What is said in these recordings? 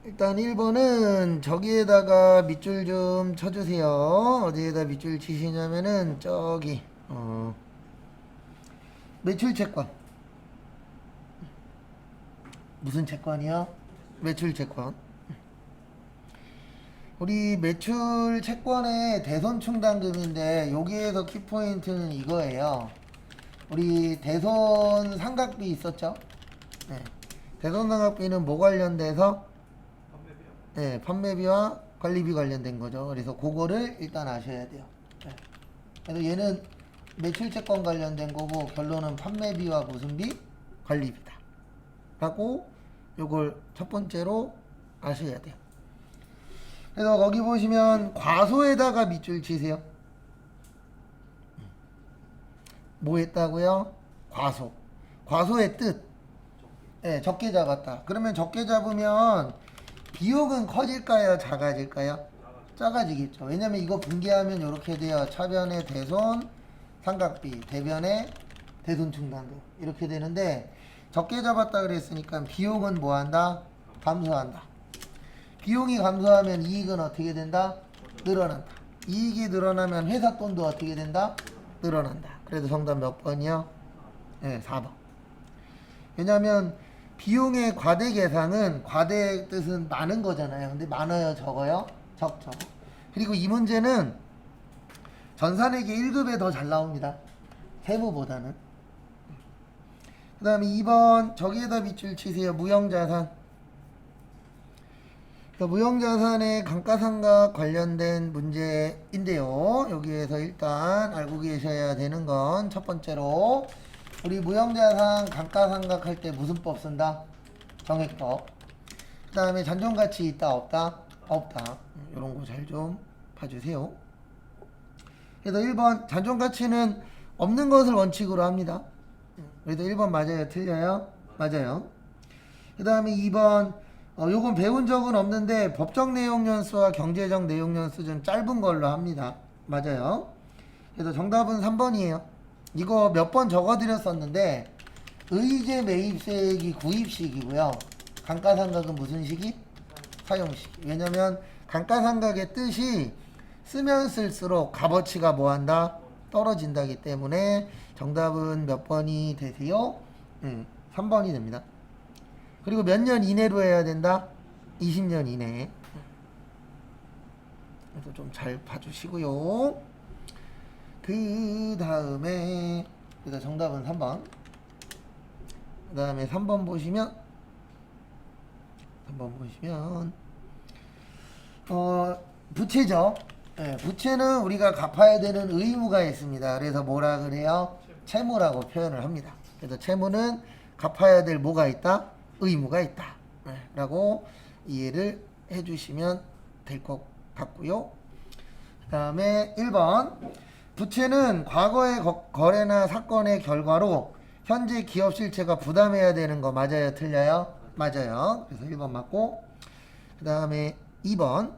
일단 1번은 저기에다가 밑줄 좀 쳐주세요. 어디에다 밑줄 치시냐면은 저기 매출 채권. 무슨 채권이요? 매출 채권. 우리 매출 채권의 대손 충당금인데 여기에서 키포인트는 이거예요. 우리 대손 상각비 있었죠? 네. 대손 상각비는 뭐 관련돼서? 네, 판매비와 관리비 관련된 거죠. 그래서 그거를 일단 아셔야 돼요. 네. 그래서 얘는 매출 채권 관련된 거고 결론은 판매비와 무슨 비? 관리비다. 라고 요걸 첫 번째로 아셔야 돼요. 그래서 거기 보시면 과소에다가 밑줄 치세요. 뭐 했다고요? 과소. 과소의 뜻. 네, 적게 잡았다. 그러면 적게 잡으면 비용은 커질까요? 작아질까요? 작아지겠죠. 왜냐면 이거 분개하면 이렇게 돼요. 차변의 대손 삼각비, 대변의 대손 충당금 이렇게 되는데 적게 잡았다 그랬으니까 비용은 뭐한다? 감소한다. 비용이 감소하면 이익은 어떻게 된다? 늘어난다. 이익이 늘어나면 회사 돈도 어떻게 된다? 늘어난다. 그래도 정답 몇 번이요? 네, 4번. 왜냐하면 비용의 과대 계상은 과대의 뜻은 많은 거잖아요. 근데 많아요, 적어요? 적죠. 그리고 이 문제는 전산액의 1급에 더 잘 나옵니다. 세무보다는. 그 다음에 2번 저기에다 밑줄 치세요. 무형자산. 무형자산의 감가상각 관련된 문제인데요. 여기에서 일단 알고 계셔야 되는 건 첫 번째로 우리 무형자산 감가상각 할 때 무슨 법 쓴다? 정액법. 그 다음에 잔존가치 있다 없다? 없다. 이런 거 잘 좀 봐주세요. 그래서 1번 잔존가치는 없는 것을 원칙으로 합니다. 그래도 1번 맞아요? 틀려요? 맞아요. 그 다음에 2번 요건 배운 적은 없는데 법적 내용 연수와 경제적 내용 연수 좀 짧은 걸로 합니다. 맞아요. 그래서 정답은 3번이에요. 이거 몇 번 적어드렸었는데 의제 매입세액이 구입식이고요. 감가상각은 무슨 식이? 사용식. 왜냐면 감가상각의 뜻이 쓰면 쓸수록 값어치가 뭐한다? 떨어진다기 때문에 정답은 몇 번이 되세요? 3번이 됩니다. 그리고 몇 년 이내로 해야 된다? 20년 이내. 그래서 좀 잘 봐주시고요. 그 다음에 그래서 정답은 3번. 그 다음에 3번 보시면 부채죠. 네, 부채는 우리가 갚아야 되는 의무가 있습니다. 그래서 뭐라 그래요? 채무라고 표현을 합니다. 그래서 채무는 갚아야 될 뭐가 있다? 의무가 있다. 네, 라고 이해를 해주시면 될 것 같고요. 그 다음에 1번 부채는 과거의 거래나 사건의 결과로 현재 기업 실체가 부담해야 되는 거 맞아요? 틀려요? 맞아요. 그래서 1번 맞고 그 다음에 2번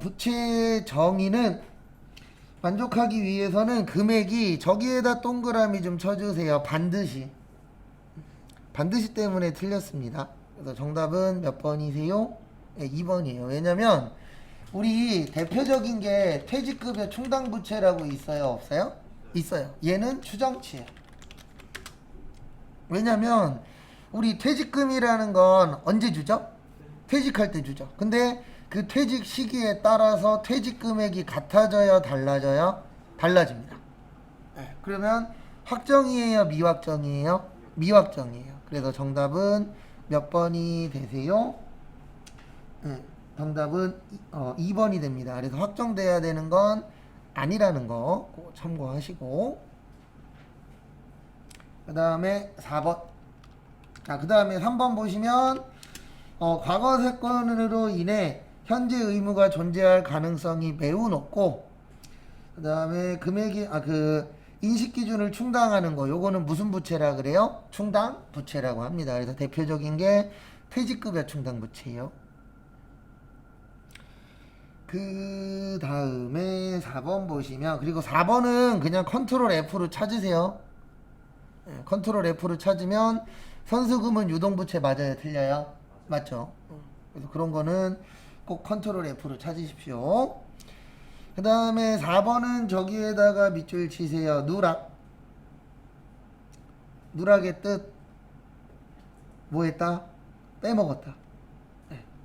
부채 정의는 만족하기 위해서는 금액이 저기에다 동그라미 좀 쳐주세요. 반드시 때문에 틀렸습니다. 그래서 정답은 몇 번이세요? 네, 2번이에요. 왜냐면 우리 대표적인 게 퇴직급여 충당부채라고 있어요? 없어요? 있어요. 얘는 추정치예요. 왜냐면 우리 퇴직금이라는 건 언제 주죠? 퇴직할 때 주죠. 근데 그 퇴직 시기에 따라서 퇴직 금액이 같아져요? 달라져요? 달라집니다. 네, 그러면 확정이에요? 미확정이에요? 미확정이에요. 그래서 정답은 몇 번이 되세요? 정답은 2번이 됩니다. 그래서 확정돼야 되는 건 아니라는 거 참고하시고 그 다음에 4번 자, 그 다음에 3번 보시면 과거 사건으로 인해 현재 의무가 존재할 가능성이 매우 높고 그 다음에 금액이 인식기준을 충당하는 거 요거는 무슨 부채라 그래요? 충당 부채라고 합니다. 그래서 대표적인 게 퇴직급여 충당 부채예요. 그 다음에 4번 보시면 그리고 4번은 그냥 컨트롤 F로 찾으세요. 컨트롤 F로 찾으면 선수금은 유동부채 맞아요? 틀려요? 맞죠? 그래서 그런 거는 꼭 컨트롤 F로 찾으십시오. 그 다음에 4번은 저기에다가 밑줄 치세요. 누락. 누락의 뜻 뭐 했다? 빼먹었다.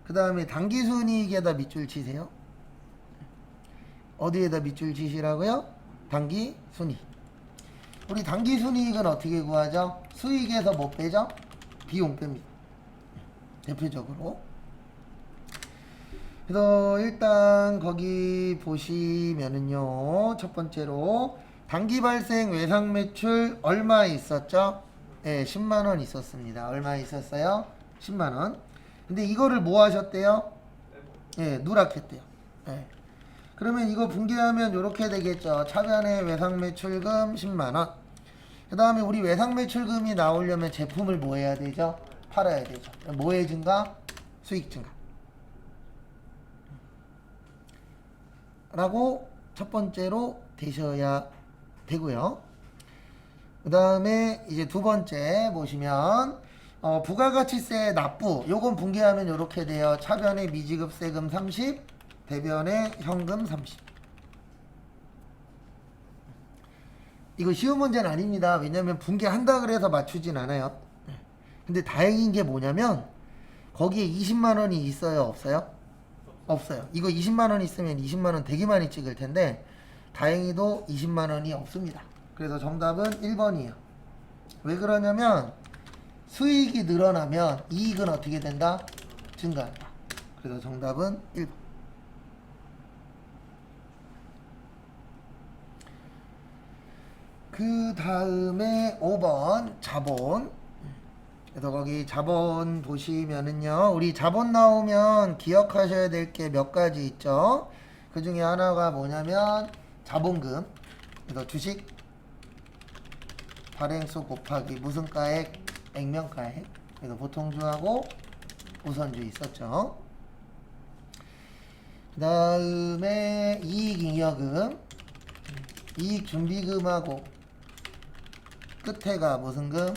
그 다음에 당기순이익에다 밑줄 치세요. 어디에다 밑줄 치시라고요? 당기순이익. 우리 당기순이익은 어떻게 구하죠? 수익에서 뭐 빼죠? 비용 뺍니다. 대표적으로. 그래서 일단 거기 보시면은요, 첫 번째로 단기 발생 외상 매출 얼마 있었죠? 네, 10만원 있었습니다. 얼마 있었어요? 10만원. 근데 이거를 뭐 하셨대요? 네, 누락했대요. 네. 그러면 이거 분기하면 이렇게 되겠죠. 차변의 외상 매출금 10만원. 그 다음에 우리 외상 매출금이 나오려면 제품을 뭐 해야 되죠? 팔아야 되죠. 뭐의 증가? 수익 증가. 라고 첫 번째로 되셔야 되고요. 그 다음에 이제 두 번째 보시면 부가가치세 납부 요건 분기하면 이렇게 돼요. 차변의 미지급 세금 30, 대변의 현금 30. 이거 쉬운 문제는 아닙니다. 왜냐면 분기한다 그래서 맞추진 않아요. 근데 다행인 게 뭐냐면 거기에 20만원이 있어요, 없어요? 없어요. 이거 20만원 있으면 20만원 되게 많이 찍을 텐데 다행히도 20만원이 없습니다. 그래서 정답은 1번이에요. 왜 그러냐면 수익이 늘어나면 이익은 어떻게 된다? 증가한다. 그래서 정답은 1번. 그 다음에 5번 자본. 그래서 거기 자본 보시면은요, 우리 자본 나오면 기억하셔야 될 게 몇 가지 있죠. 그 중에 하나가 뭐냐면 자본금. 그래서 주식 발행수 곱하기 무슨 가액? 액면가액. 그래서 보통주하고 우선주 있었죠. 그 다음에 이익잉여금, 이익준비금하고 끝에가 무슨 금?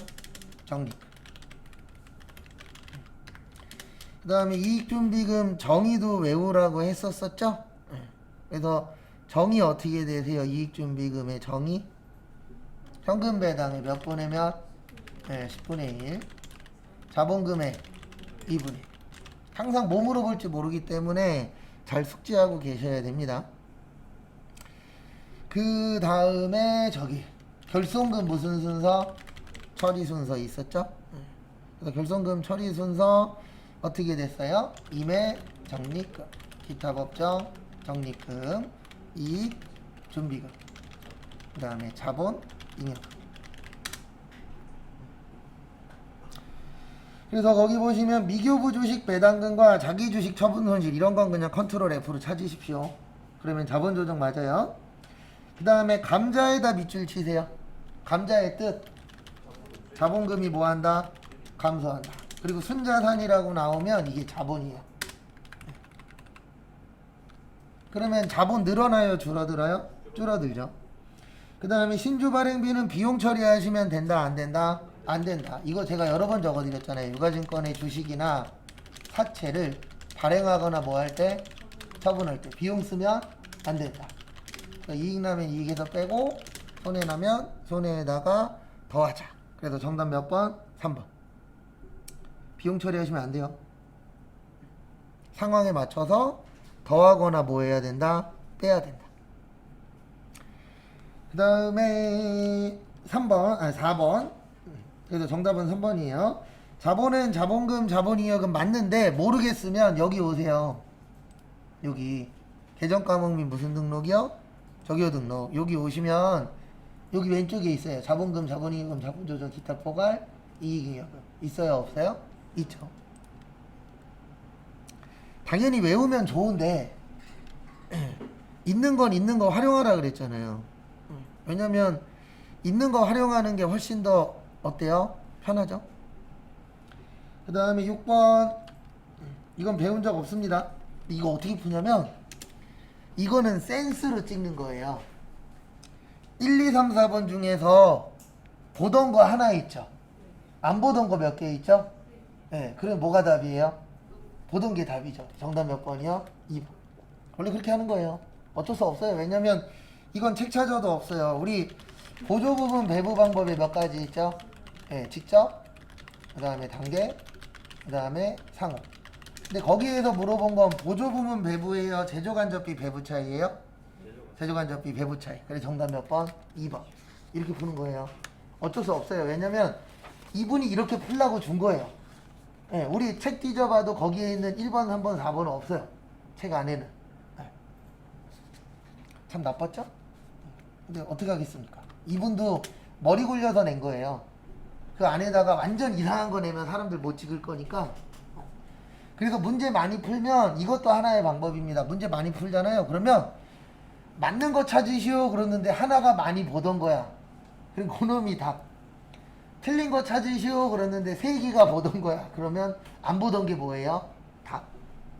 적립금. 그 다음에 이익준비금 정의도 외우라고 했었었죠. 그래서 정의 어떻게 되세요? 이익준비금의 정의? 현금 배당의 몇 분의 몇? 네, 10분의 1. 자본금의 2분의 1. 항상 뭐 물어볼지 모르기 때문에 잘 숙지하고 계셔야 됩니다. 그 다음에 저기 결손금 무슨 순서? 처리 순서 있었죠? 그래서 결손금 처리 순서 어떻게 됐어요? 임해 적립금, 기타 법정 적립금, 이익 준비금, 그 다음에 자본 잉여금. 그래서 거기 보시면 미교부 주식 배당금과 자기 주식 처분 손실 이런 건 그냥 컨트롤 F로 찾으십시오. 그러면 자본 조정 맞아요. 그 다음에 감자에다 밑줄 치세요. 감자의 뜻 자본금이 뭐한다? 감소한다. 그리고 순자산이라고 나오면 이게 자본이에요. 그러면 자본 늘어나요? 줄어들어요? 줄어들죠. 그 다음에 신주 발행비는 비용 처리하시면 된다? 안 된다? 안 된다. 이거 제가 여러 번 적어드렸잖아요. 유가증권의 주식이나 사채를 발행하거나 뭐 할 때, 처분할 때 비용 쓰면 안 된다. 그러니까 이익 나면 이익에서 빼고 손해 나면 손해에다가 더하자. 그래서 정답 몇 번? 3번. 비용 처리하시면 안 돼요. 상황에 맞춰서 더하거나 뭐 해야 된다? 빼야 된다. 그 다음에 4번. 그래서 정답은 3번이에요. 자본은 자본금, 자본잉여금 맞는데 모르겠으면 여기 오세요. 여기 계정 과목 및 무슨 등록이요? 적요 등록. 여기 오시면 여기 왼쪽에 있어요. 자본금, 자본잉여금, 자본조정, 기타 포괄, 이익잉여금. 있어요? 없어요? 있죠. 당연히 외우면 좋은데 있는 건 있는 거 활용하라 그랬잖아요. 왜냐면 있는 거 활용하는 게 훨씬 더 어때요? 편하죠? 그 다음에 6번 이건 배운 적 없습니다. 이거 어떻게 푸냐면 이거는 센스로 찍는 거예요. 1, 2, 3, 4번 중에서 보던 거 하나 있죠? 안 보던 거 몇 개 있죠? 네, 그럼 뭐가 답이에요? 보던 게 답이죠. 정답 몇 번이요? 2번. 원래 그렇게 하는 거예요. 어쩔 수 없어요. 왜냐면 이건 책 찾아도 없어요. 우리 보조 부분 배분 방법에 몇 가지 있죠? 네, 직접, 그 다음에 단계, 그 다음에 상호. 근데 거기에서 물어본 건 보조 부분 배분이에요? 제조간접비 배분 차이예요? 제조간접비 배분 차이. 그래서 정답 몇 번? 2번. 이렇게 푸는 거예요. 어쩔 수 없어요. 왜냐면 이분이 이렇게 풀라고 준 거예요. 네, 우리 책 뒤져봐도 거기에 있는 1번, 3번, 4번은 없어요. 책 안에는. 네. 참 나빴죠? 근데 어떻게 하겠습니까? 이분도 머리 굴려서 낸 거예요. 그 안에다가 완전 이상한 거 내면 사람들 못 찍을 거니까. 그래서 문제 많이 풀면 이것도 하나의 방법입니다. 문제 많이 풀잖아요. 그러면 맞는 거 찾으시오 그러는데 하나가 많이 보던 거야. 그럼 그놈이 답. 틀린 거 찾으시오 그러는데 세 개가 보던 거야. 그러면 안 보던 게 뭐예요? 답.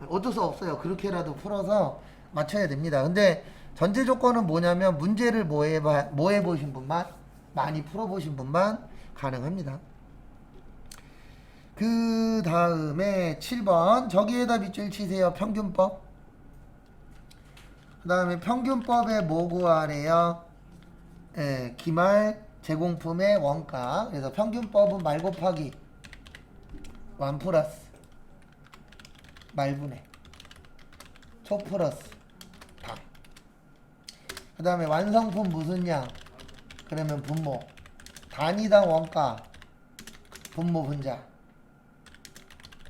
어쩔 수 없어요. 그렇게라도 풀어서 맞춰야 됩니다. 근데 전제 조건은 뭐냐면 문제를 뭐 해보신 분만, 많이 풀어보신 분만 가능합니다. 그 다음에 7번 저기에다 밑줄 치세요. 평균법. 그 다음에 평균법에 뭐 구하래요? 예, 기말 제공품의 원가. 그래서 평균법은 말 곱하기 완 플러스 말분의 초 플러스 당. 그 다음에 완성품 무슨 양? 그러면 분모. 단위당 원가 분모 분자.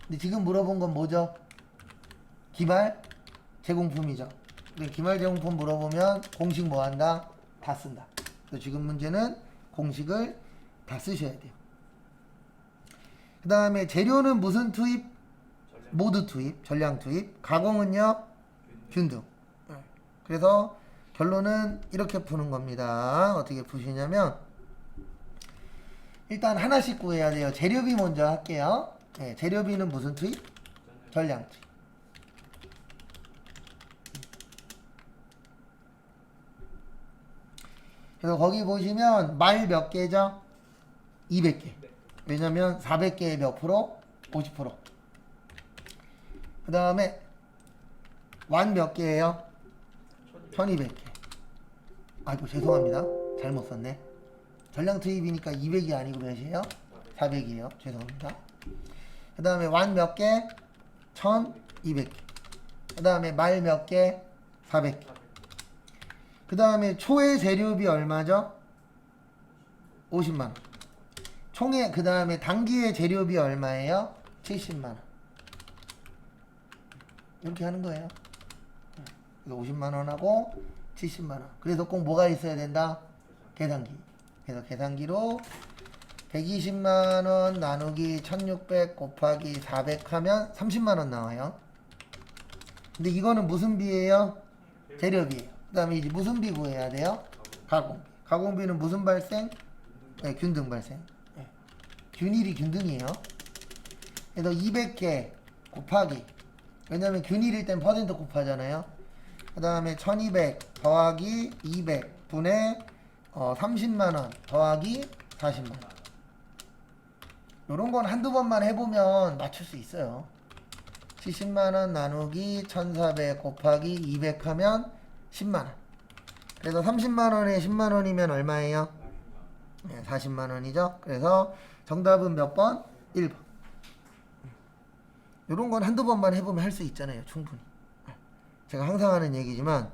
근데 지금 물어본 건 뭐죠? 기말 제공품이죠. 근데 기말 제공품 물어보면 공식 뭐 한다? 다 쓴다. 그래서 지금 문제는 공식을 다 쓰셔야 돼요. 그 다음에 재료는 무슨 투입? 모두 투입, 전량 투입. 가공은요? 균등. 그래서 결론은 이렇게 푸는 겁니다. 어떻게 푸시냐면 일단 하나씩 구해야 돼요. 재료비 먼저 할게요. 네, 재료비는 무슨 투입? 전량 투입. 그래서 거기 보시면 말 몇 개죠? 200개. 왜냐면 400개에 몇 프로? 50%. 그 다음에 완 몇 개예요? 1200개. 아이고 죄송합니다. 잘못 썼네. 전량 투입이니까 200이 아니고 몇이에요? 400이에요. 죄송합니다. 그 다음에 완 몇 개? 1200개. 그 다음에 말 몇 개? 400개. 그 다음에 초의 재료비 얼마죠? 50만원. 총의 그 다음에 단기의 재료비 얼마예요? 70만원. 이렇게 하는 거예요. 50만원하고 70만원. 그래서 꼭 뭐가 있어야 된다? 계산기. 그래서 계산기로 120만원 나누기 1600 곱하기 400 하면 30만원 나와요. 근데 이거는 무슨 비예요? 재료비예요. 그 다음에 이제 무슨 비 구해야 돼요? 가공비. 가공비는 무슨 발생? 네, 균등 발생. 네. 균일이 균등이에요. 그래서 200개 곱하기. 왜냐면 균일일 땐 퍼센트 곱하잖아요. 그 다음에 1200 더하기 200 분의 30만원 더하기 40만원. 요런 건 한두 번만 해보면 맞출 수 있어요. 70만원 나누기 1400 곱하기 200 하면 10만원. 그래서 30만원에 10만원이면 얼마예요? 네, 40만원이죠. 그래서 정답은 몇 번? 1번. 요런 건 한두 번만 해보면 할 수 있잖아요. 충분히. 제가 항상 하는 얘기지만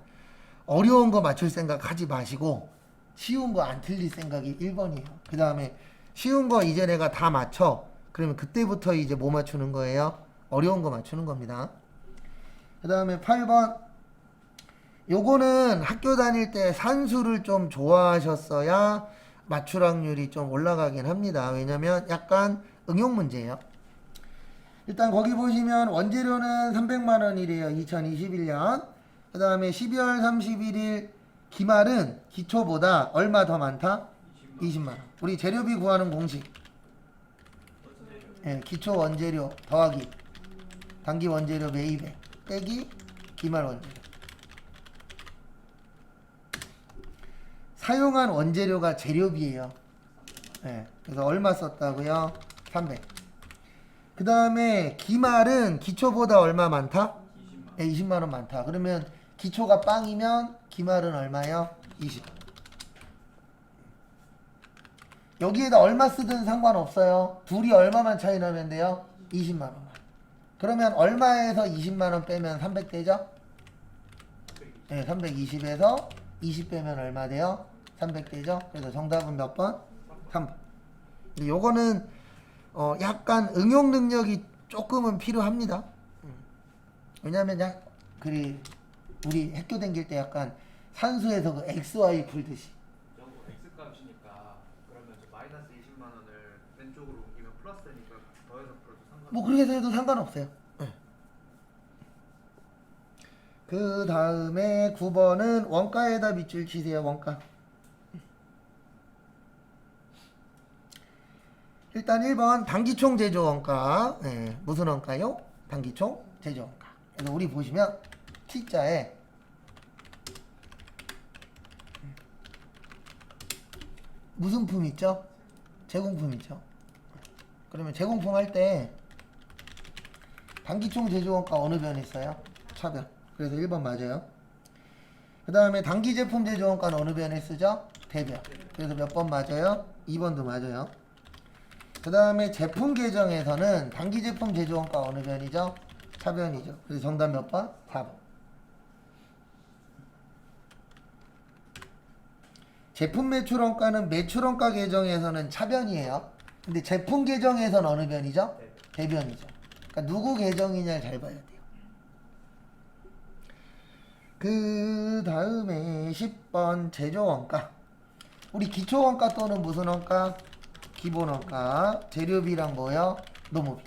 어려운 거 맞출 생각 하지 마시고 쉬운 거 안 틀릴 생각이 1번이에요. 그 다음에 쉬운 거 이제 내가 다 맞춰. 그러면 그때부터 이제 뭐 맞추는 거예요? 어려운 거 맞추는 겁니다. 그 다음에 8번. 요거는 학교 다닐 때 산수를 좀 좋아하셨어야 맞출 확률이 좀 올라가긴 합니다. 왜냐면 약간 응용 문제예요. 일단 거기 보시면 원재료는 300만원이래요. 2021년. 그 다음에 12월 31일 기말은 기초보다 얼마 더 많다? 20만원. 우리 재료비 구하는 공식. 네, 기초 원재료 더하기 단기 원재료 매입액 빼기 기말 원재료. 사용한 원재료가 재료비예요. 네, 그래서 얼마 썼다고요? 300. 그 다음에 기말은 기초보다 얼마 많다? 20만. 네, 20만 원 많다. 그러면 기초가 빵이면 기말은 얼마요? 20. 여기에다 얼마 쓰든 상관없어요. 둘이 얼마만 차이 나면 돼요? 20만 원만. 그러면 얼마에서 20만 원 빼면 300 되죠? 네, 320에서 20 빼면 얼마 돼요? 300 되죠? 그래서 정답은 몇 번? 3번. 근데 요거는 약간 응용 능력이 조금은 필요합니다. 왜냐면 우리 학교 다닐 때 약간 산수에서 그 XY 풀듯이. 저거 X 값이니까 그러면 저 마이너스 20만 원을 왼쪽으로 옮기면 플러스 되니까 더해서 풀어도 상관. 뭐 그렇게 해도 상관없어요. 그 다음에 9번은 원가에다 밑줄 치세요. 원가. 일단 1번 단기총 제조 원가. 네, 무슨 원가요? 단기총 제조 원가. 그래서 우리 보시면 T자에 무슨 품 있죠? 제공품 있죠. 그러면 제공품 할 때 단기총 제조 원가 어느 변에 있어요? 차변. 그래서 1번 맞아요. 그 다음에 단기 제품 제조 원가는 어느 변에 쓰죠? 대변. 그래서 몇 번 맞아요? 2번도 맞아요. 그 다음에 제품 계정에서는 단기 제품 제조 원가 어느 변이죠? 차변이죠. 그래서 정답 몇 번? 4번. 제품 매출 원가는 매출 원가 계정에서는 차변이에요. 근데 제품 계정에서는 어느 변이죠? 대변이죠. 그러니까 누구 계정이냐 잘 봐야 돼요. 그 다음에 10번 제조 원가. 우리 기초 원가 또는 무슨 원가? 기본 원가. 재료비랑 뭐요? 노무비.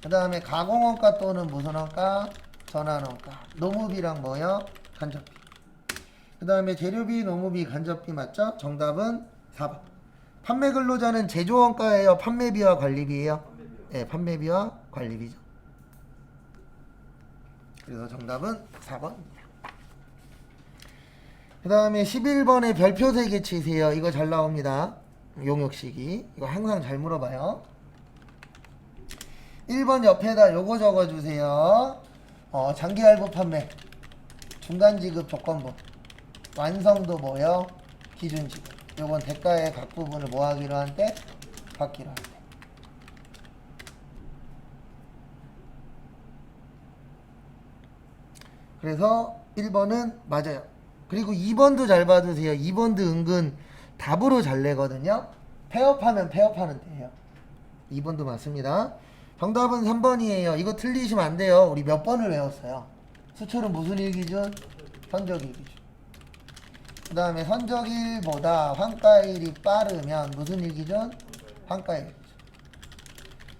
그 다음에 가공 원가 또는 무슨 원가? 전환 원가. 노무비랑 뭐요? 간접비. 그 다음에 재료비, 노무비, 간접비 맞죠? 정답은 4번. 판매 근로자는 제조 원가예요? 판매비와 관리비예요? 네, 판매비와 관리비죠. 그래서 정답은 4번입니다. 그 다음에 11번에 별표 3개 치세요. 이거 잘 나옵니다. 용역식이. 이거 항상 잘 물어봐요. 1번 옆에다 요거 적어주세요. 장기 할부 판매. 중간 지급 조건부. 완성도 뭐요? 기준 지급. 요건 대가의 각 부분을 뭐 하기로 한대? 받기로 한대. 그래서 1번은 맞아요. 그리고 2번도 잘 봐주세요. 2번도 은근 답으로 잘 내거든요. 폐업하면 폐업하는 데예요. 2번도 맞습니다. 정답은 3번이에요. 이거 틀리시면 안 돼요. 우리 몇 번을 외웠어요. 수출은 무슨 일기준? 선적일 기준. 그 다음에 선적일보다 환가일이 빠르면 무슨 일기준? 환가일 기준.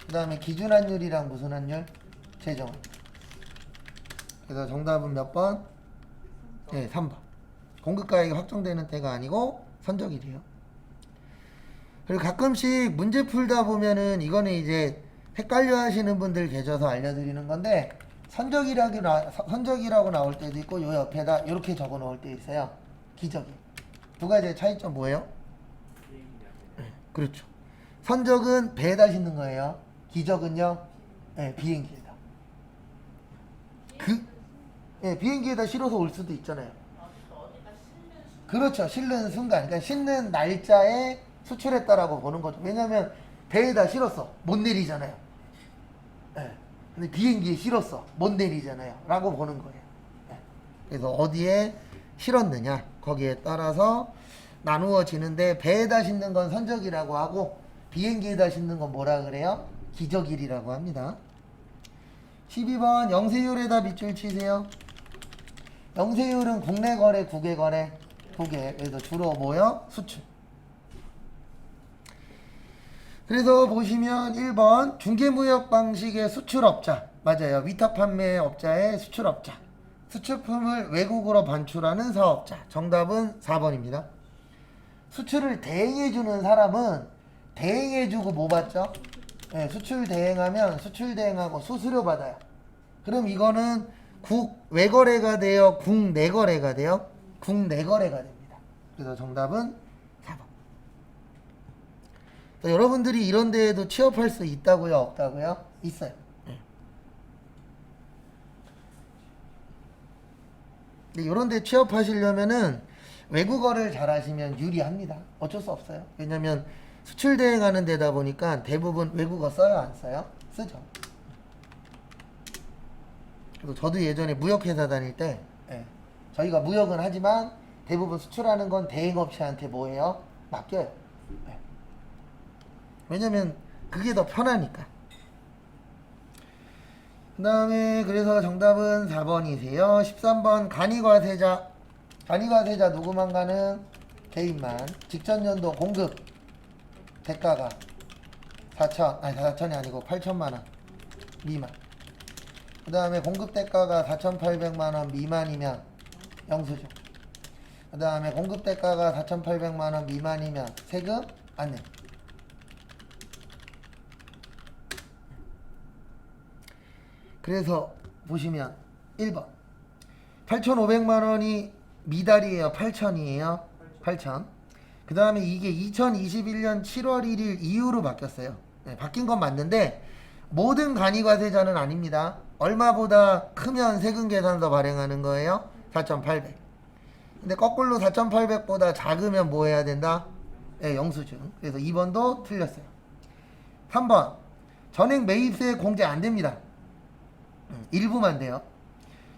그 다음에 기준환율이랑 무슨 환율? 재정환율. 그래서 정답은 몇 번? 네, 3번. 공급가액이 확정되는 때가 아니고 선적일이에요. 그리고 가끔씩 문제 풀다 보면은 이거는 이제 헷갈려 하시는 분들 계셔서 알려드리는 건데 선적이라고 나올 때도 있고 요 옆에다 이렇게 적어 놓을 때 있어요. 기적일. 두 가지의 차이점 뭐예요? 네, 그렇죠. 선적은 배에다 싣는 거예요. 기적은요? 네, 비행기에다. 비행기에다 실어서 올 수도 있잖아요. 그렇죠. 실는 순간. 그러니까 실는 날짜에 수출했다라고 보는 거죠. 왜냐면 배에다 실었어. 못 내리잖아요. 네. 근데 비행기에 실었어. 못 내리잖아요. 라고 보는 거예요. 네. 그래서 어디에 실었느냐. 거기에 따라서 나누어지는데 배에다 싣는 건 선적이라고 하고 비행기에다 싣는 건 뭐라 그래요? 기적일이라고 합니다. 12번 영세율에다 밑줄 치세요. 영세율은 국내 거래, 국외 거래, 국외. 그래서 주로 뭐요? 수출. 그래서 보시면 1번 중개무역 방식의 수출업자. 맞아요. 위탁 판매업자의 수출업자. 수출품을 외국으로 반출하는 사업자. 정답은 4번입니다. 수출을 대행해주는 사람은 대행해주고 뭐 받죠? 네, 수출 대행하면 수출 대행하고 수수료 받아요. 그럼 이거는 국외거래가 돼요? 국내거래가 돼요? 국내거래가 됩니다. 그래서 정답은 4번. 또 여러분들이 이런 데에도 취업할 수 있다고요? 없다고요? 있어요. 근데 이런 데 취업하시려면은 외국어를 잘하시면 유리합니다. 어쩔 수 없어요. 왜냐면 수출 대행하는 데다 보니까 대부분 외국어 써요, 안 써요? 쓰죠. 그래서 저도 예전에 무역회사 다닐 때 저희가 무역은 하지만 대부분 수출하는 건 대행업체한테 뭐예요? 맡겨요. 왜냐면 그게 더 편하니까. 그 다음에 그래서 정답은 4번이세요. 13번 간이과세자. 간이과세자 누구만 가능? 개인만. 직전연도 공급 대가가 4천이 아니고 8천만원 미만. 그 다음에 공급 대가가 4,800만원 미만이면 영수증. 그 다음에 공급 대가가 4,800만원 미만이면 세금 안 내. 그래서 보시면 1번 8,500만원이 미달이에요? 8천이에요? 8천. 그 다음에 이게 2021년 7월 1일 이후로 바뀌었어요. 네, 바뀐 건 맞는데 모든 간이과세자는 아닙니다. 얼마보다 크면 세금계산서 발행하는 거예요? 4,800. 근데 거꾸로 4,800보다 작으면 뭐 해야 된다? 네, 영수증. 그래서 2번도 틀렸어요. 3번 전액 매입세 공제 안 됩니다. 일부만 돼요.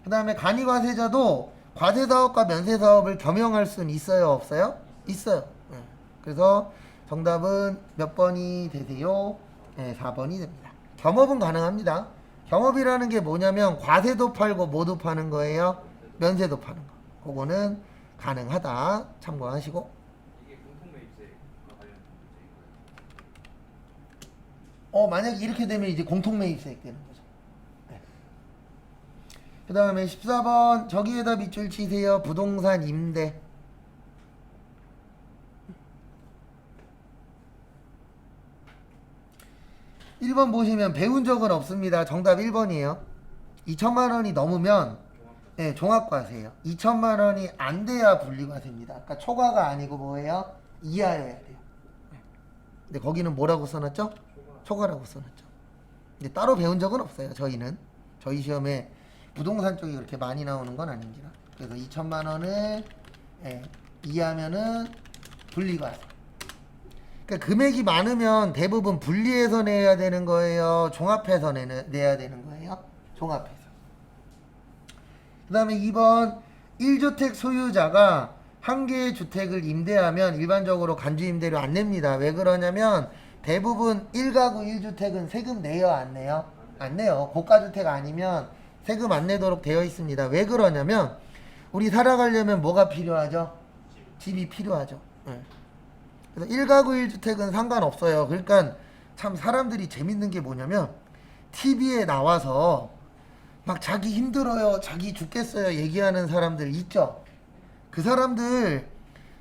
그 다음에 간이과세자도 과세사업과 면세사업을 겸용할 수는 있어요? 없어요? 있어요. 그래서 정답은 몇 번이 되세요? 네, 4번이 됩니다. 겸업은 가능합니다. 겸업이라는 게 뭐냐면 과세도 팔고 뭐도 파는 거예요? 면세도 파는 거. 그거는 가능하다. 참고하시고. 이게 공통매입세와 관련된 문제인가요? 만약에 이렇게 되면 이제 공통매입세 되는 거죠. 네. 그 다음에 14번 저기에다 밑줄 치세요. 부동산 임대. (1번) 보시면 배운 적은 없습니다. 정답 1번이에요. 2천만 원이 넘으면 종합과세예요. 2천만 원이 안 돼야 분리과세입니다. 그러니까 초과가 아니고 뭐예요? 이하여야 돼요. 근데 거기는 뭐라고 써놨죠? 초과라고 써놨죠. 근데 따로 배운 적은 없어요. 저희는 저희 시험에 부동산 쪽이 그렇게 많이 나오는 건 아닙니다. 그래서 2천만 원을 이하면은 분리과세. 그러니까 금액이 많으면 대부분 분리해서 내야 되는 거예요? 종합해서 내야 되는 거예요? 종합해서. 그 다음에 2번 1주택 소유자가 한 개의 주택을 임대하면 일반적으로 간주임대료 안 냅니다. 왜 그러냐면 대부분 1가구 1주택은 세금 내요? 안 내요? 안 내요. 고가주택 아니면 세금 안 내도록 되어 있습니다. 왜 그러냐면 우리 살아가려면 뭐가 필요하죠? 집이 필요하죠. 그래서 1가구 1주택은 상관없어요. 그러니까 참 사람들이 재밌는 게 뭐냐면 TV에 나와서 막 자기 힘들어요, 자기 죽겠어요 얘기하는 사람들 있죠. 그 사람들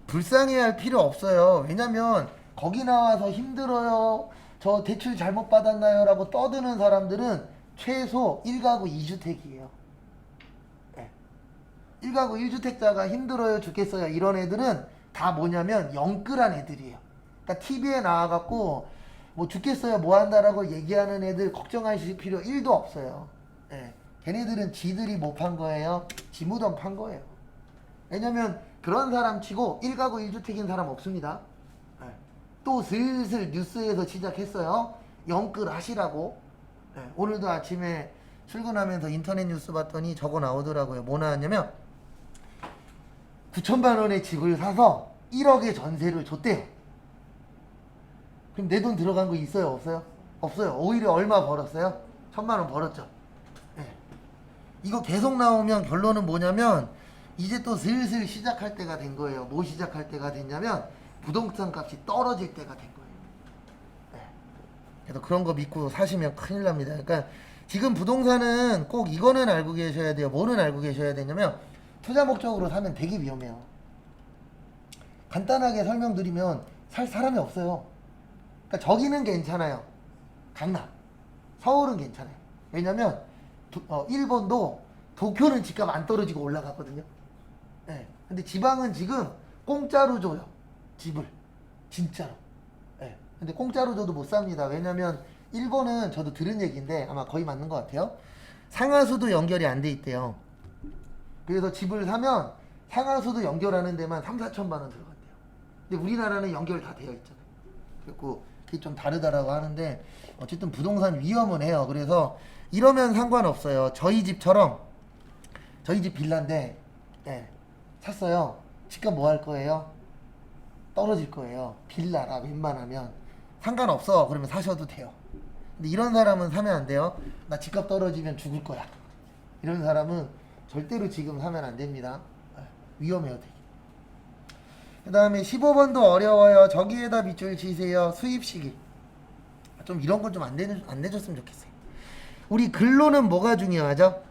불쌍해할 필요 없어요. 왜냐면 거기 나와서 힘들어요, 저 대출 잘못 받았나요 라고 떠드는 사람들은 최소 1가구 2주택이에요 1가구 1주택자가 힘들어요 죽겠어요 이런 애들은 다 뭐냐면 영끌한 애들이에요. 그러니까 TV에 나와갖고 뭐 죽겠어요 뭐 한다라고 얘기하는 애들 걱정하실 필요 1도 없어요. 걔네들은 지들이 뭐 판 거예요? 지무덤 판 거예요. 왜냐면 그런 사람 치고 1가구 1주택인 사람 없습니다. 또 슬슬 뉴스에서 시작했어요. 영끌 하시라고. 오늘도 아침에 출근하면서 인터넷 뉴스 봤더니 저거 나오더라고요. 뭐 나왔냐면 9천만 원의 집을 사서 1억의 전세를 줬대요. 그럼 내 돈 들어간 거 있어요? 없어요? 없어요. 오히려 얼마 벌었어요? 1,000만 원 벌었죠. 이거 계속 나오면 결론은 뭐냐면 이제 또 슬슬 시작할 때가 된 거예요. 뭐 시작할 때가 됐냐면 부동산 값이 떨어질 때가 된 거예요. 그래서 그런 거 믿고 사시면 큰일 납니다. 그러니까 지금 부동산은 꼭 이거는 알고 계셔야 돼요. 뭐는 알고 계셔야 되냐면 투자 목적으로 사면 되게 위험해요. 간단하게 설명드리면 살 사람이 없어요. 그러니까 저기는 괜찮아요. 강남. 서울은 괜찮아요. 왜냐면 일본도 도쿄는 집값 안 떨어지고 올라갔거든요. 근데 지방은 지금 공짜로 줘요. 집을. 진짜로. 근데 공짜로 줘도 못 삽니다. 왜냐면 일본은 저도 들은 얘기인데 아마 거의 맞는 것 같아요. 상하수도 연결이 안 돼 있대요. 그래서 집을 사면 상하수도 연결하는 데만 3, 4천만 원 들어간대요. 근데 우리나라는 연결 다 되어 있잖아요. 그리고 그게 좀 다르다라고 하는데 어쨌든 부동산 위험은 해요. 그래서 이러면 상관없어요. 저희 집처럼 저희 집 빌라인데 예, 샀어요. 집값 뭐 할 거예요? 떨어질 거예요. 빌라라 웬만하면 상관없어. 그러면 사셔도 돼요. 근데 이런 사람은 사면 안 돼요. 나 집값 떨어지면 죽을 거야. 이런 사람은 절대로 지금 사면 안 됩니다. 위험해요 되게. 그 다음에 15번도 어려워요. 저기에다 밑줄 치세요. 수입 시기. 좀 이런 건 좀 안 내줬으면 좋겠어요. 우리 근로는 뭐가 중요하죠?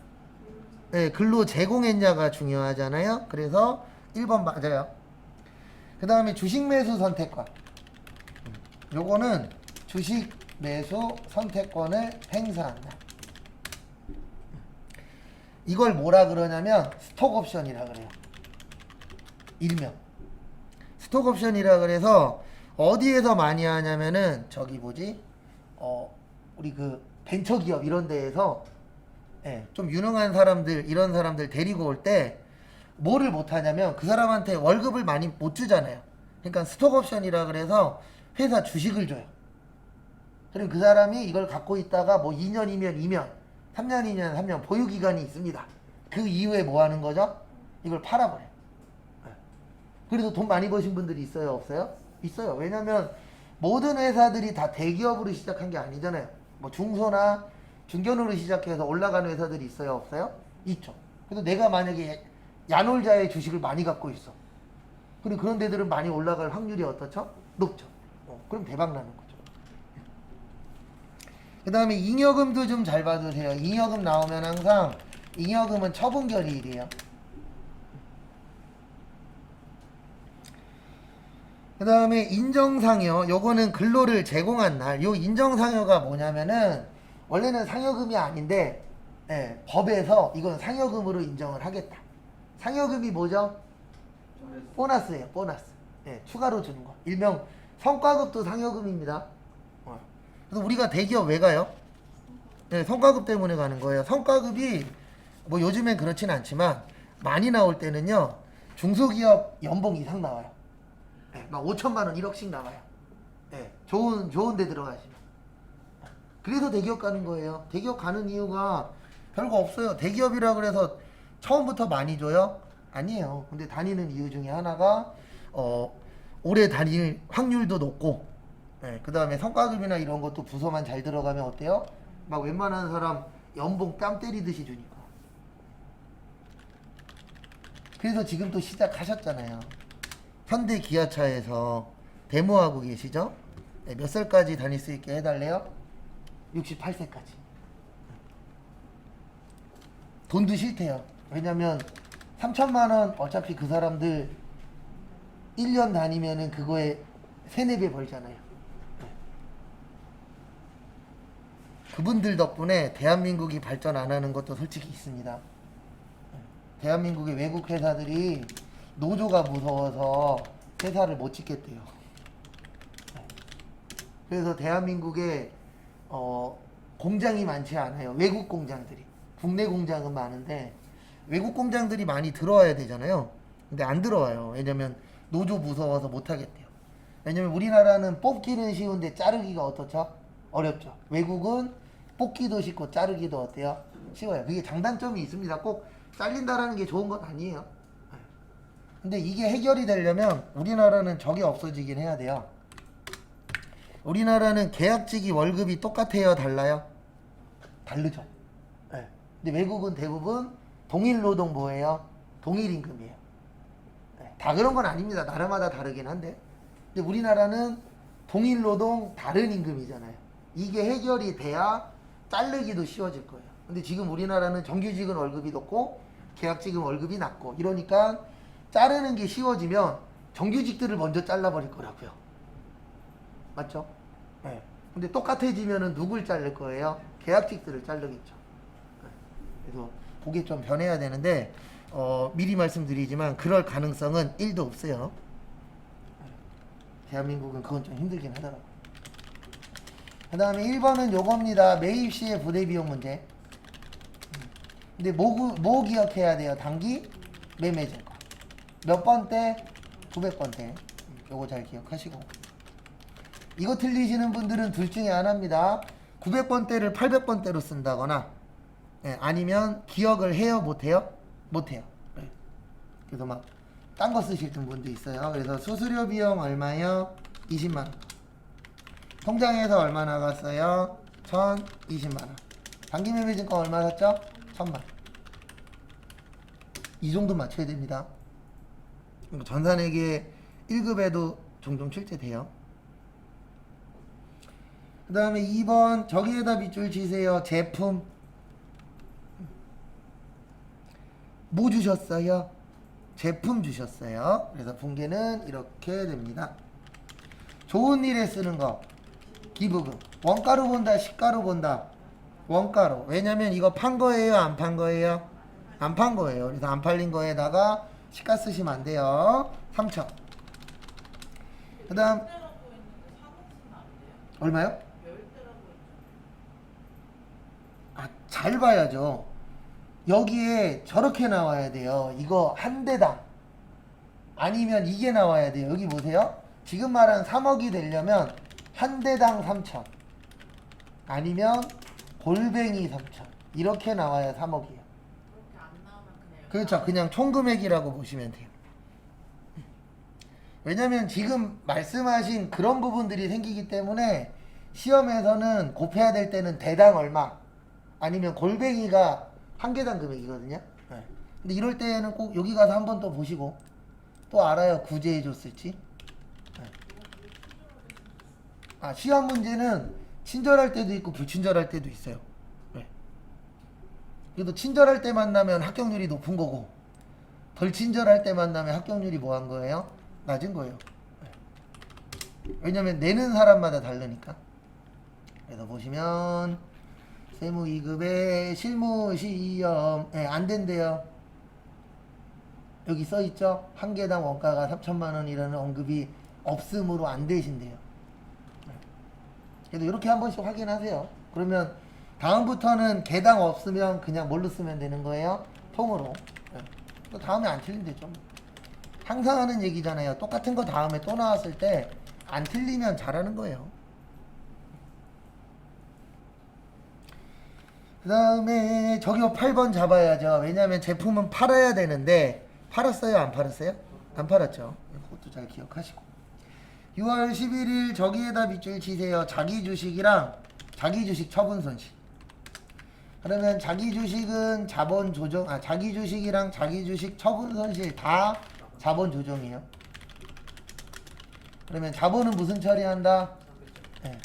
네, 근로 제공했냐가 중요하잖아요. 그래서 1번 맞아요. 그 다음에 주식 매수 선택권. 요거는 주식 매수 선택권을 행사한다. 이걸 뭐라 그러냐면 스톡 옵션이라 그래요. 일명 스톡 옵션이라 그래서 어디에서 많이 하냐면은 저기 뭐지? 우리 그 벤처 기업 이런 데에서 예, 좀 유능한 사람들 이런 사람들 데리고 올 때 뭐를 못 하냐면 그 사람한테 월급을 많이 못 주잖아요. 그러니까 스톡 옵션이라 그래서 회사 주식을 줘요. 그럼 그 사람이 이걸 갖고 있다가 뭐 2년이면 2년, 3년이면 3년 보유 기간이 있습니다. 그 이후에 뭐 하는 거죠? 이걸 팔아버려요. 그래도 돈 많이 버신 분들이 있어요, 없어요? 있어요. 왜냐면 모든 회사들이 다 대기업으로 시작한 게 아니잖아요. 뭐 중소나 중견으로 시작해서 올라가는 회사들이 있어요, 없어요? 있죠. 그래서 내가 만약에 야놀자의 주식을 많이 갖고 있어. 그럼 그런 데들은 많이 올라갈 확률이 어떻죠? 높죠. 그럼 대박 나는 거죠. 그 다음에 잉여금도 좀 잘 봐두세요. 잉여금 나오면 항상 잉여금은 처분결의일이에요. 그 다음에 인정상여. 요거는 근로를 제공한 날. 요 인정상여가 뭐냐면은 원래는 상여금이 아닌데 예, 법에서 이건 상여금으로 인정을 하겠다. 상여금이 뭐죠? 보너스예요. 보너스. 예, 추가로 주는 거. 일명 성과급도 상여금입니다. 그래서 우리가 대기업 왜 가요? 네, 성과급 때문에 가는 거예요. 성과급이 뭐 요즘엔 그렇진 않지만 많이 나올 때는요 중소기업 연봉 이상 나와요. 네, 막 5천만 원 1억씩 나와요. 네, 좋은 데 들어가시면. 그래서 대기업 가는 거예요. 대기업 가는 이유가 별거 없어요. 대기업이라 그래서 처음부터 많이 줘요? 아니에요. 근데 다니는 이유 중에 하나가 오래 다닐 확률도 높고 네, 그 다음에 성과급이나 이런 것도 부서만 잘 들어가면 어때요? 막 웬만한 사람 연봉 뺨 때리듯이 주니까. 그래서 지금 또 시작하셨잖아요. 현대 기아차에서 데모하고 계시죠? 네, 몇 살까지 다닐 수 있게 해달래요? 68세까지. 돈도 싫대요. 왜냐면 3천만 원 어차피 그 사람들 1년 다니면은 그거에 3, 4배 벌잖아요. 그분들 덕분에 대한민국이 발전 안 하는 것도 솔직히 있습니다. 대한민국의 외국 회사들이 노조가 무서워서 회사를 못 짓겠대요. 그래서 대한민국에 공장이 많지 않아요. 외국 공장들이. 국내 공장은 많은데 외국 공장들이 많이 들어와야 되잖아요. 근데 안 들어와요. 왜냐면 노조 무서워서 못 하겠대요. 왜냐면 우리나라는 뽑기는 쉬운데 자르기가 어떻죠? 어렵죠. 외국은 뽑기도 쉽고 자르기도 어때요? 쉬워요. 그게 장단점이 있습니다. 꼭 잘린다라는 게 좋은 건 아니에요. 근데 이게 해결이 되려면 우리나라는 저게 없어지긴 해야 돼요. 우리나라는 계약직이 월급이 똑같아요? 달라요? 다르죠. 네. 근데 외국은 대부분 동일 노동 뭐예요? 동일 임금이에요. 네. 다 그런 건 아닙니다. 나라마다 다르긴 한데. 근데 우리나라는 동일 노동 다른 임금이잖아요. 이게 해결이 돼야 자르기도 쉬워질 거예요. 근데 지금 우리나라는 정규직은 월급이 높고 계약직은 월급이 낮고 이러니까 자르는 게 쉬워지면 정규직들을 먼저 잘라버릴 거라고요. 맞죠? 네. 근데 똑같아지면은 누굴 자를 거예요? 계약직들을 자르겠죠. 네. 그래서 그게 좀 변해야 되는데 미리 말씀드리지만 그럴 가능성은 1도 없어요. 대한민국은 그건 좀 힘들긴 하더라고요. 그 다음에 1번은 요겁니다. 매입 시의 부대 비용 문제. 근데 뭐 기억해야 돼요? 단기 매매 증권. 몇 번 때? 900번 때. 요거 잘 기억하시고. 이거 틀리시는 분들은 둘 중에 하나입니다. 900번 대를 800번 대로 쓴다거나, 예, 아니면 기억을 해요? 못해요? 못해요. 예. 그래서 막 딴 거 쓰실 분도 있어요. 그래서 수수료 비용 얼마요? 20만원. 통장에서 얼마 나갔어요? 1020만원. 단기 매매 증권 얼마 샀죠? 1000만. 이 정도 맞춰야 됩니다. 전산회계 1급에도 종종 출제돼요. 그 다음에 2번 저기에다 밑줄 치세요. 제품 뭐 주셨어요? 제품 주셨어요. 그래서 분계는 이렇게 됩니다. 좋은 일에 쓰는 거 기부금. 원가로 본다, 시가로 본다. 원가로. 왜냐면 이거 판 거예요, 안 판 거예요? 안 판 거예요. 그래서 안 팔린 거에다가 시가 쓰시면 안 돼요. 3천. 그 다음 얼마요? 아, 잘 봐야죠. 여기에 저렇게 나와야 돼요. 이거 한 대당. 아니면 이게 나와야 돼요. 여기 보세요. 지금 말한 3억이 되려면 한 대당 3천. 아니면 골뱅이 3천. 이렇게 나와야 3억이에요. 그렇죠. 그냥 총금액이라고 보시면 돼요. 왜냐면 지금 말씀하신 그런 부분들이 생기기 때문에 시험에서는 곱해야 될 때는 대당 얼마 아니면 골뱅이가 한 개당 금액이거든요. 네. 근데 이럴 때는 꼭 여기 가서 한 번 더 보시고 또 알아요. 구제해 줬을지. 네. 아, 시험 문제는 친절할 때도 있고 불친절할 때도 있어요. 네. 그래도 친절할 때 만나면 합격률이 높은 거고 덜 친절할 때 만나면 합격률이 뭐 한 거예요? 낮은 거예요. 네. 왜냐면 내는 사람마다 다르니까. 그래서 보시면 세무 2급에 실무 시험 안 된대요. 여기 써있죠? 한 개당 원가가 3천만 원이라는 언급이 없음으로 안 되신대요. 네. 그래도 이렇게 한 번씩 확인하세요. 그러면 다음부터는 개당 없으면 그냥 뭘로 쓰면 되는 거예요? 통으로. 네. 또 다음에 안 틀린대죠. 항상 하는 얘기잖아요. 똑같은 거 다음에 또 나왔을 때 안 틀리면 잘하는 거예요. 그 다음에 저기요 8번 잡아야죠. 왜냐면 제품은 팔아야 되는데 팔았어요? 안 팔았어요? 안 팔았죠. 그것도 잘 기억하시고 6월 11일 저기에다 밑줄 치세요. 자기 주식이랑 자기 주식 처분 손실. 그러면 자기 주식은 자본 조정, 자기 주식이랑 자기 주식 처분 손실 다 자본 조정이에요. 그러면 자본은 무슨 처리한다? 네.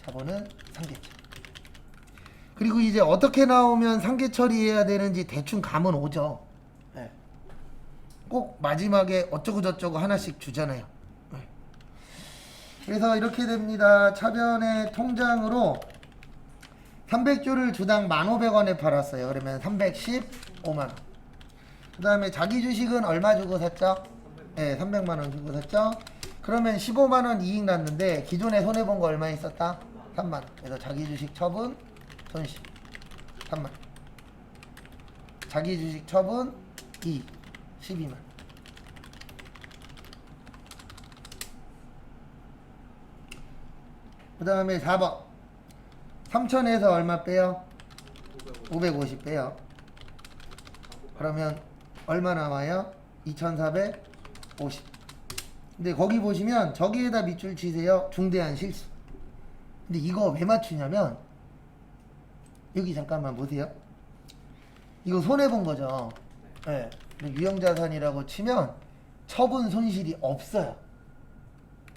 자본은 상계처리. 그리고 이제 어떻게 나오면 상계 처리해야 되는지 대충 감은 오죠. 네. 꼭 마지막에 어쩌고 저쩌고 하나씩 주잖아요. 네. 그래서 이렇게 됩니다. 차변의 통장으로 300주를 주당 1,500원에 팔았어요. 그러면 315만원. 그 다음에 자기 주식은 얼마 주고 샀죠? 네, 300만원 주고 샀죠? 그러면 15만원 이익 났는데 기존에 손해본 거 얼마 있었다? 3만원. 그래서 자기 주식 처분 손실 3만. 자기 주식 처분 12만. 그 다음에 4번 3천에서 얼마 빼요? 550 빼요. 그러면 얼마 나와요? 2450. 근데 거기 보시면 저기에다 밑줄 치세요. 중대한 실수. 근데 이거 왜 맞추냐면 여기 잠깐만 보세요. 이거 손해본 거죠. 네. 유형자산이라고 치면 처분 손실이 없어요.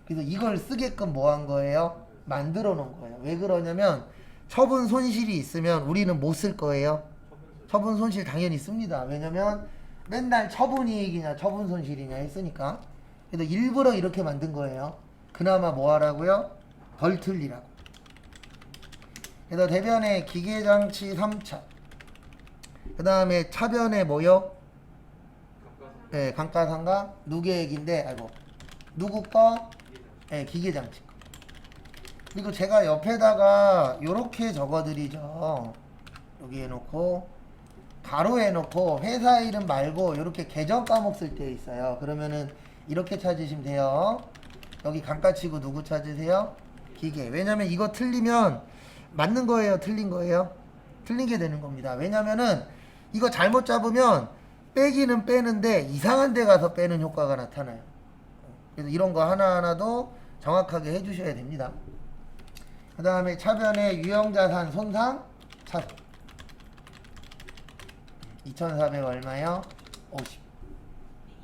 그래서 이걸 쓰게끔 뭐 한 거예요? 만들어 놓은 거예요. 왜 그러냐면 처분 손실이 있으면 우리는 못 쓸 거예요. 처분 손실 당연히 씁니다. 왜냐면 맨날 처분 이익이냐 처분 손실이냐 했으니까. 그래서 일부러 이렇게 만든 거예요. 그나마 뭐 하라고요? 덜 틀리라고. 그래서 대변에 기계장치 3차. 그 다음에 차변에 뭐요? 네, 감가상각 누계액인데, 아이고, 누구 거? 네, 기계장치 거. 그리고 제가 옆에다가 요렇게 적어드리죠. 여기 해놓고 가로 해놓고 회사 이름 말고 이렇게 계정 과목 쓸 때 있어요. 그러면은 이렇게 찾으시면 돼요. 여기 감가치고 누구 찾으세요? 기계. 왜냐면 이거 틀리면 맞는 거예요, 틀린 거예요? 틀린 게 되는 겁니다. 왜냐면은 이거 잘못 잡으면 빼기는 빼는데 이상한 데 가서 빼는 효과가 나타나요. 그래서 이런 거 하나하나도 정확하게 해주셔야 됩니다. 그 다음에 차변에 유형자산 손상 차손 2,400 얼마요? 50.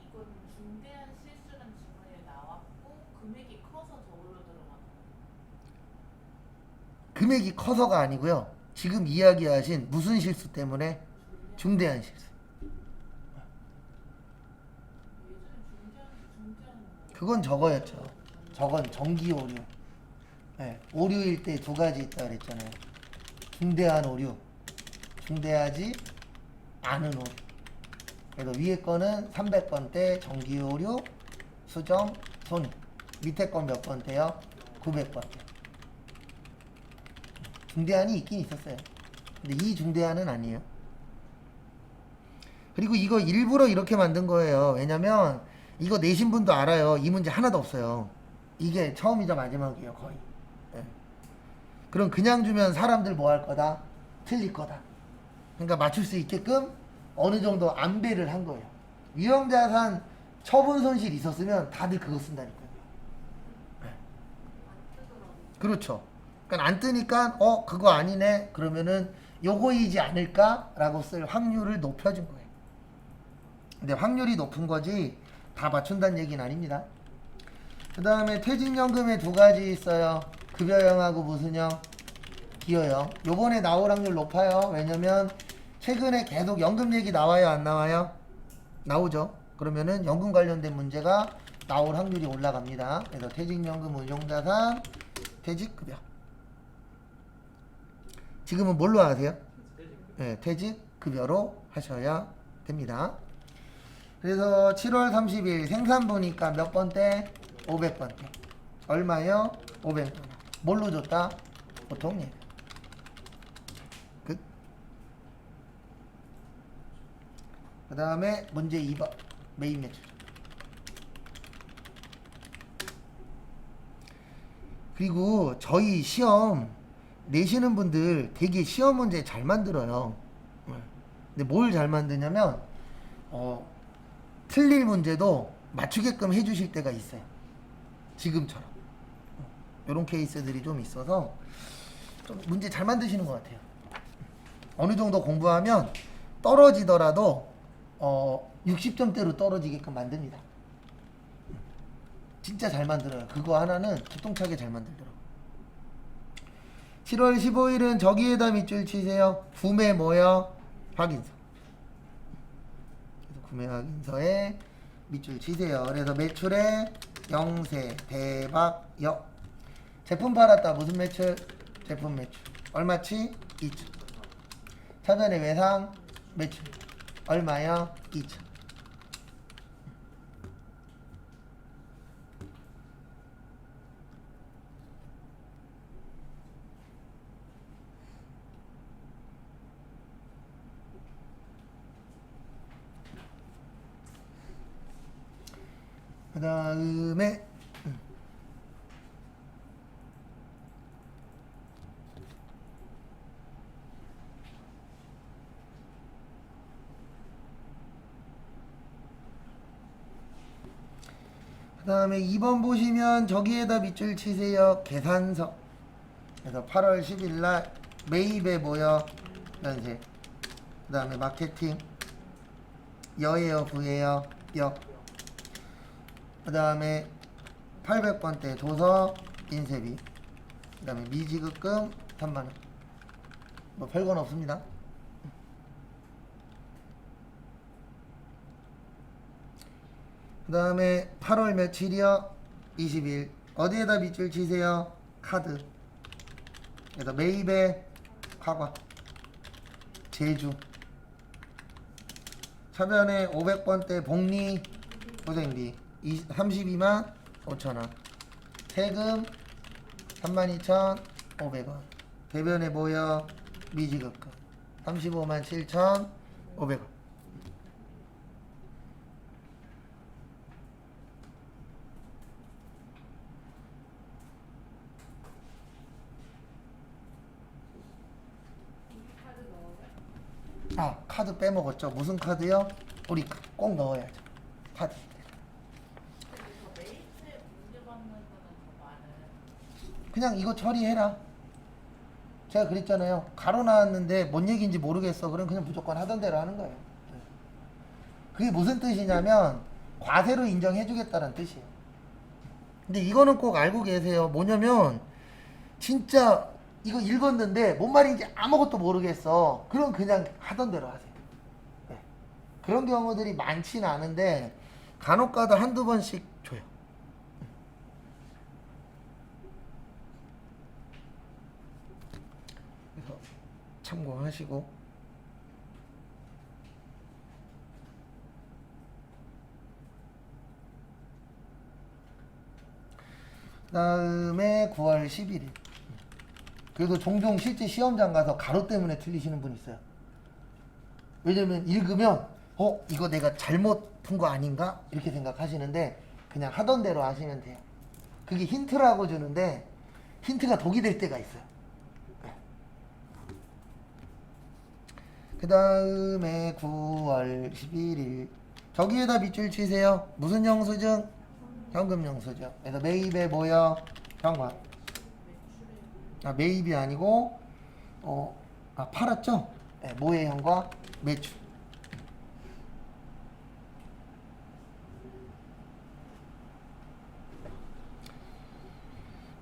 이건 중대한 실수는 지문에 나왔고 금액이 커서 저걸로 들어가는 금액이 커서가 아니고요. 지금 이야기하신 무슨 실수 때문에? 중대한 실수. 예전에 중대한 그건 저거였죠. 저건 정기 오류. 네, 오류일 때 두 가지 있다 그랬잖아요. 중대한 오류, 중대하지 않은 오류. 그래서 위에 거는 300건 때 정기 오류, 수정, 손익. 밑에 건 몇 건 때요? 900건 때. 중대한이 있긴 있었어요. 근데 이 중대한은 아니에요. 그리고 이거 일부러 이렇게 만든 거예요. 왜냐면 이거 내신 분도 알아요. 이 문제 하나도 없어요. 이게 처음이자 마지막이에요, 거의. 예. 그럼 그냥 주면 사람들 뭐 할 거다? 틀릴 거다. 그러니까 맞출 수 있게끔 어느 정도 안배를 한 거예요. 유형자산 처분 손실 있었으면 다들 그거 쓴다니까요. 예. 그렇죠. 그러니까 안 뜨니까 그거 아니네. 그러면은 요거이지 않을까라고 쓸 확률을 높여준 거예요. 근데 확률이 높은 거지 다 맞춘다는 얘기는 아닙니다. 그 다음에 퇴직연금에 두 가지 있어요. 급여형하고 무슨 형? 기여형. 요번에 나올 확률 높아요. 왜냐면 최근에 계속 연금 얘기 나와요, 안 나와요? 나오죠. 그러면은 연금 관련된 문제가 나올 확률이 올라갑니다. 그래서 퇴직연금 운용자산, 퇴직급여. 지금은 뭘로 하세요? 네, 퇴직급여로 하셔야 됩니다. 그래서 7월 30일 생산 보니까 몇 번대? 500번대. 얼마요? 500만 원. 뭘로 줬다? 보통 예금. 끝. 그 다음에 문제 2번. 메인 매출. 그리고 저희 시험 내시는 분들 되게 시험 문제 잘 만들어요. 근데 뭘 잘 만드냐면 틀릴 문제도 맞추게끔 해주실 때가 있어요. 지금처럼. 이런 케이스들이 좀 있어서 좀 문제 잘 만드시는 것 같아요. 어느 정도 공부하면 떨어지더라도 60점대로 떨어지게끔 만듭니다. 진짜 잘 만들어요. 그거 하나는 기똥차게 잘 만들더라고요. 7월 15일은 저기에다 밑줄 치세요. 구매 뭐요? 확인서. 그래서 구매 확인서에 밑줄 치세요. 그래서 매출에 영세, 대박, 역. 제품 팔았다. 무슨 매출? 제품 매출. 얼마치? 2천. 차전에 외상 매출. 얼마요? 2천. 그 다음에 그 다음에 2번 보시면 저기에다 밑줄 치세요. 계산서. 그래서 8월 10일 날 매입에 모여 연세. 그 다음에 마케팅 여예요, 부예요, 역. 그 다음에 800번대 도서 인쇄비. 그 다음에 미지급금 3만원. 뭐 별건 없습니다. 그 다음에 8월 며칠이요? 20일. 어디에다 밑줄 치세요? 카드. 그래서 매입에 화과 제주. 차변에 500번대 복리 고생비 32만 5천원. 세금 32,500원. 대변에 뭐여? 미지급금 357,500원. 카드 넣어요? 아, 카드 빼먹었죠. 무슨 카드요? 우리 꼭 넣어야죠. 카드. 근데 저 메이트에 문제 받는 거는 더 많은. 그냥 이거 처리해라. 제가 그랬잖아요. 가로 나왔는데 뭔 얘기인지 모르겠어. 그럼 그냥 무조건 하던 대로 하는 거예요. 그게 무슨 뜻이냐면 과세로 인정해주겠다는 뜻이에요. 근데 이거는 꼭 알고 계세요. 뭐냐면 진짜 이거 읽었는데 뭔 말인지 아무것도 모르겠어. 그럼 그냥 하던 대로 하세요. 네. 그런 경우들이 많지는 않은데 간혹가다 한두 번씩 줘요. 그래서 참고하시고. 그다음에 9월 11일. 그래도 종종 실제 시험장 가서 가로 때문에 틀리시는 분 있어요. 왜냐면 읽으면 이거 내가 잘못 푼 거 아닌가? 이렇게 생각하시는데 그냥 하던 대로 하시면 돼요. 그게 힌트라고 주는데 힌트가 독이 될 때가 있어요. 그 다음에 9월 11일 저기에다 밑줄 치세요. 무슨 영수증? 현금 영수증. 그래서 매입에 뭐요? 현관. 매입이 아니고 팔았죠? 네, 뭐의 현과 매출.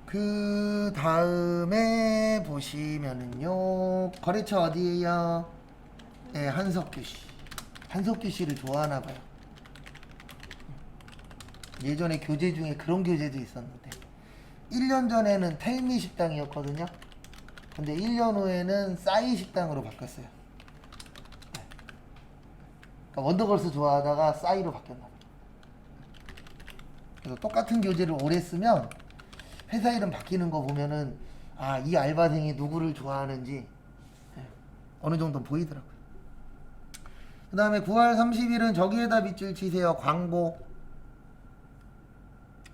그 다음에 보시면은요, 거래처 어디에요? 네, 한석규씨. 한석규씨를 좋아하나봐요. 예전에 교재 중에 그런 교재도 있었는데 1년 전에는 텔미 식당이었거든요. 근데 1년 후에는 싸이 식당으로 바뀌었어요. 네. 그러니까 원더걸스 좋아하다가 싸이로 바뀌었나 봐요. 그래서 똑같은 교재를 오래 쓰면 회사 이름 바뀌는 거 보면은 이 알바생이 누구를 좋아하는지 어느 정도 보이더라고요. 그 다음에 9월 30일은 저기에다 밑줄 치세요. 광고.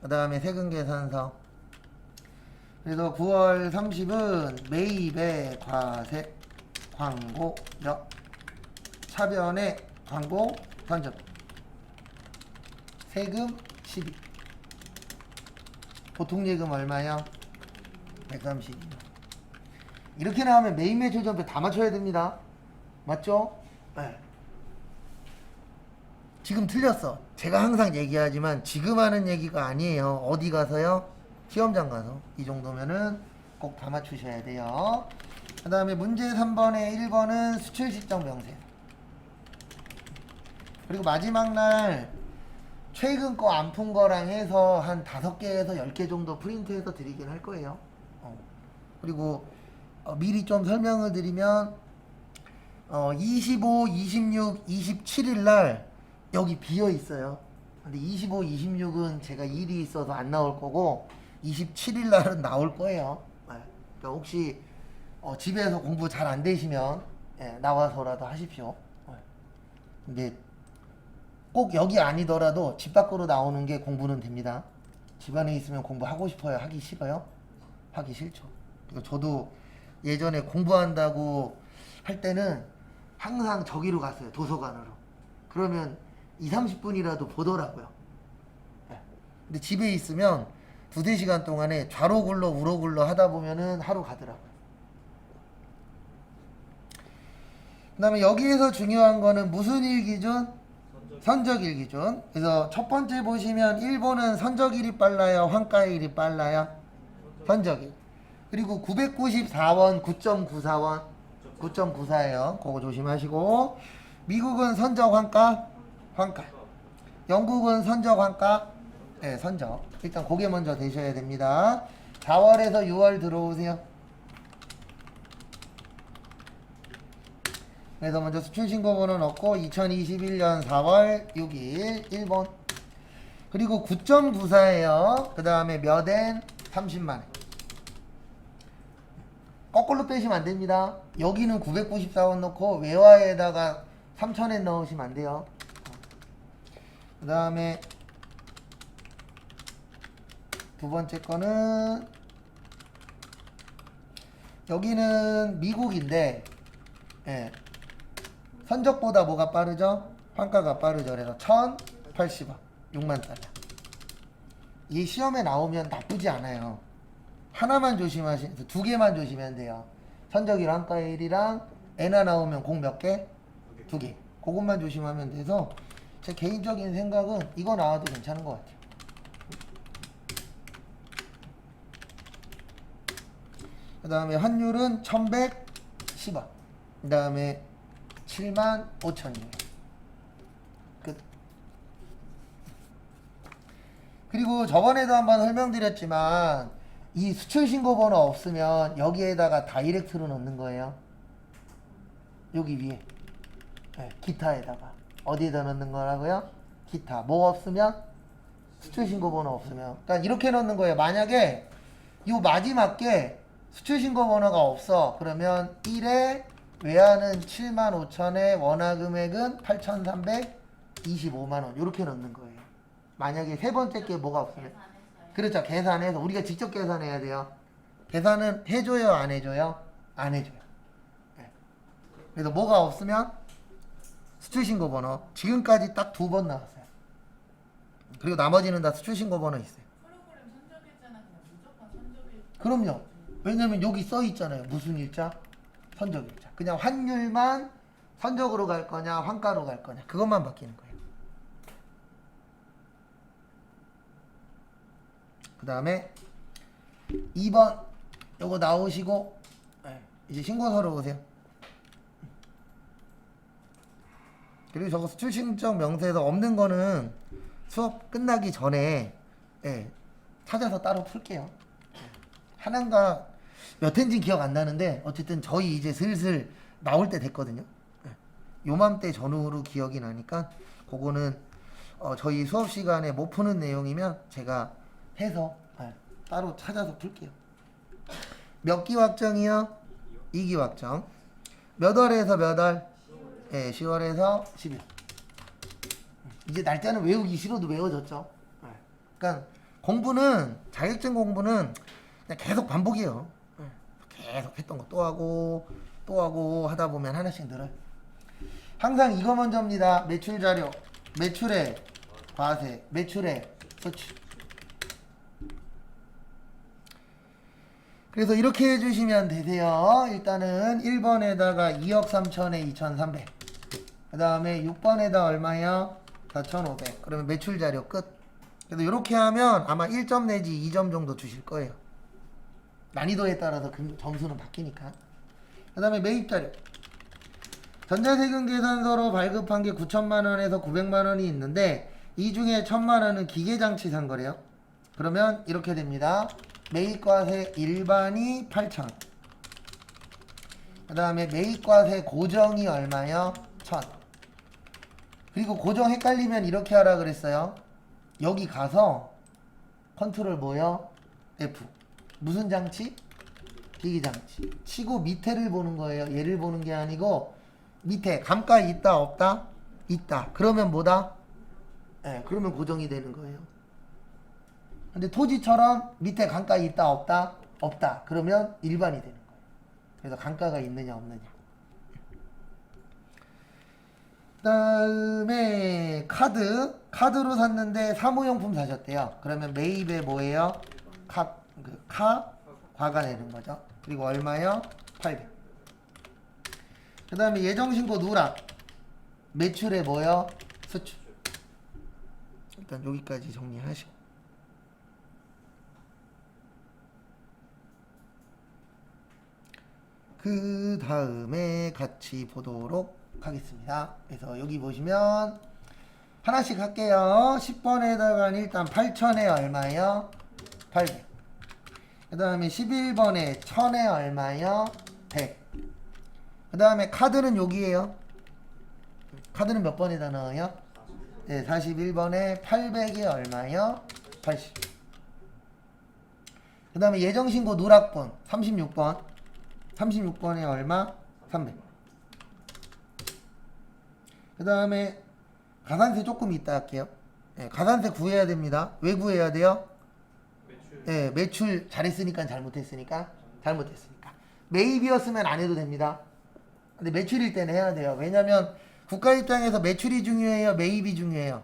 그 다음에 세금 계산서. 그래서 9월 30은 매입의 과세, 광고력, 차변의 광고, 선적, 세금 12. 보통 예금 얼마요? 132만. 이렇게 나오면 매입 매출 전표 다 맞춰야 됩니다. 맞죠? 네. 지금 틀렸어. 제가 항상 얘기하지만 지금 하는 얘기가 아니에요. 어디 가서요? 시험장 가서. 이 정도면은 꼭 다 맞추셔야 돼요. 그 다음에 문제 3번에 1번은 수출 시점 명세. 그리고 마지막 날 최근 거 안 푼 거랑 해서 한 5개에서 10개 정도 프린트해서 드리긴 할 거예요. 그리고 미리 좀 설명을 드리면 25, 26, 27일 날 여기 비어 있어요. 근데 25, 26은 제가 일이 있어서 안 나올 거고 27일 날은 나올 거예요. 그러니까 혹시 집에서 공부 잘 안 되시면 나와서라도 하십시오. 근데 꼭 여기 아니더라도 집 밖으로 나오는 게 공부는 됩니다. 집 안에 있으면 공부하고 싶어요? 하기 싫어요? 하기 싫죠. 그러니까 저도 예전에 공부한다고 할 때는 항상 저기로 갔어요. 도서관으로. 그러면 2, 30분이라도 보더라고요. 근데 집에 있으면 2-4시간 동안에 좌로 굴러 우로 굴러 하다 보면은 하루 가더라고요. 그 다음에 여기에서 중요한 거는 무슨 일 기준? 선적일 기준. 그래서 첫 번째 보시면 일본은 선적일이 빨라요? 환가일이 빨라요? 선적일. 그리고 994원 9.94원 9.94예요. 그거 조심하시고. 미국은 선적 환가? 환가. 영국은 선적 환가? 네, 선적. 일단 그게 먼저 되셔야 됩니다. 4월에서 6월 들어오세요. 그래서 먼저 수출신고번호 넣고 2021년 4월 6일 1번. 그리고 9.94예요. 그 다음에 몇엔? 30만원. 거꾸로 빼시면 안 됩니다. 여기는 994원 넣고 외화에다가 3,000엔 넣으시면 안 돼요. 그 다음에 두 번째 거는 여기는 미국인데 예, 선적보다 뭐가 빠르죠? 환가가 빠르죠. 그래서 1,080원 6만 달러. 이 시험에 나오면 나쁘지 않아요. 하나만 두 개만 조심하면 돼요. 선적일 환가일이랑 엔화 나오면 공 몇 개? 2개. 그것만 조심하면 돼서 제 개인적인 생각은 이거 나와도 괜찮은 것 같아요. 그 다음에 환율은 1,110원. 그 다음에 75,000원. 끝. 그리고 저번에도 한번 설명드렸지만 이 수출신고 번호 없으면 여기에다가 다이렉트로 넣는 거예요. 여기 위에. 네, 기타에다가. 어디에다 넣는 거라고요? 기타. 뭐 없으면? 수출신고 번호 없으면. 그러니까 이렇게 넣는 거예요. 만약에 이 마지막 게 수출신고 번호가 없어. 그러면 1에 외화는 75,000에 원화 금액은 8,325만원. 이렇게 넣는 거예요. 만약에 세 번째 게 뭐가 없으면. 그렇죠. 계산해서. 우리가 직접 계산해야 돼요. 계산은 해줘요? 안 해줘요? 안 해줘요. 네. 그래서 뭐가 없으면 수출신고 번호. 지금까지 딱 2번 나왔어요. 그리고 나머지는 다 수출신고 번호 있어요. 프로그램 선적일자는 그냥 무조건 선적일. 그럼요. 왜냐면 여기 써 있잖아요. 무슨 일자? 선적일자. 그냥 환율만 선적으로 갈 거냐, 환가로 갈 거냐. 그것만 바뀌는 거예요. 그 다음에 2번 요거 나오시고 이제 신고서로 오세요. 그리고 저거 수출신청 명세서 없는 거는 수업 끝나기 전에 찾아서 따로 풀게요. 하나인가 몇 회인지 기억 안 나는데 어쨌든 저희 이제 슬슬 나올 때 됐거든요. 요맘때 전후로 기억이 나니까 그거는 저희 수업 시간에 못 푸는 내용이면 제가 해서 따로 찾아서 풀게요. 몇 기 확정이요? 2기 확정. 몇 월에서 몇 월? 10월에서 10일. 이제 날짜는 외우기 싫어도 외워졌죠. 그러니까 공부는 자격증 공부는 그냥 계속 반복이에요. 계속 했던 거 또 하고 또 하고 하다 보면 하나씩 늘어요. 항상 이거 먼저입니다. 매출 자료, 매출의 과세, 매출의 소출. 그래서 이렇게 해주시면 되세요. 일단은 1번에다가 2억 3천에 2,300. 그 다음에 6번에다 얼마요? 4,500. 그러면 매출 자료 끝. 그래서 이렇게 하면 아마 1점 내지 2점 정도 주실 거예요. 난이도에 따라서 점수는 바뀌니까. 그 다음에 매입 자료. 전자세금 계산서로 발급한 게 9천만 원에서 900만 원이 있는데 이 중에 1,000만 원은 기계장치 산 거래요. 그러면 이렇게 됩니다. 매입과세 일반이 8,000. 그 다음에 매입과세 고정이 얼마요? 1,000. 그리고 고정 헷갈리면 이렇게 하라 그랬어요. 여기 가서 컨트롤 뭐요? F. 무슨 장치? 기기장치. 치고 밑에를 보는 거예요. 얘를 보는 게 아니고 밑에 감가 있다 없다? 있다. 그러면 뭐다? 그러면 고정이 되는 거예요. 근데 토지처럼 밑에 감가 있다 없다? 없다. 그러면 일반이 되는 거예요. 그래서 감가가 있느냐 없느냐. 그 다음에 카드로 샀는데 사무용품 사셨대요. 그러면 매입에 뭐예요? 과가 내는 거죠. 그리고 얼마요? 800. 그 다음에 예정신고 누락. 매출에 뭐요? 수출. 일단 여기까지 정리하시고. 그 다음에 같이 보도록 하겠습니다. 그래서 여기 보시면 하나씩 할게요. 10번에다가 일단 8,000에 얼마요? 800. 그 다음에 11번에 1,000에 얼마요? 100. 그 다음에 카드는 여기에요. 카드는 몇 번에다 넣어요? 네, 41번에 800에 얼마요? 80. 그 다음에 예정신고 누락분 36번. 36번에 얼마? 300. 그 다음에 가산세 조금 이따 할게요. 예, 가산세 구해야 됩니다. 왜 구해야 돼요? 매출 예, 매출 잘했으니까 잘못했으니까 잘못했으니까. 매입이었으면 안 해도 됩니다. 근데 매출일 때는 해야 돼요. 왜냐면 국가 입장에서 매출이 중요해요, 매입이 중요해요.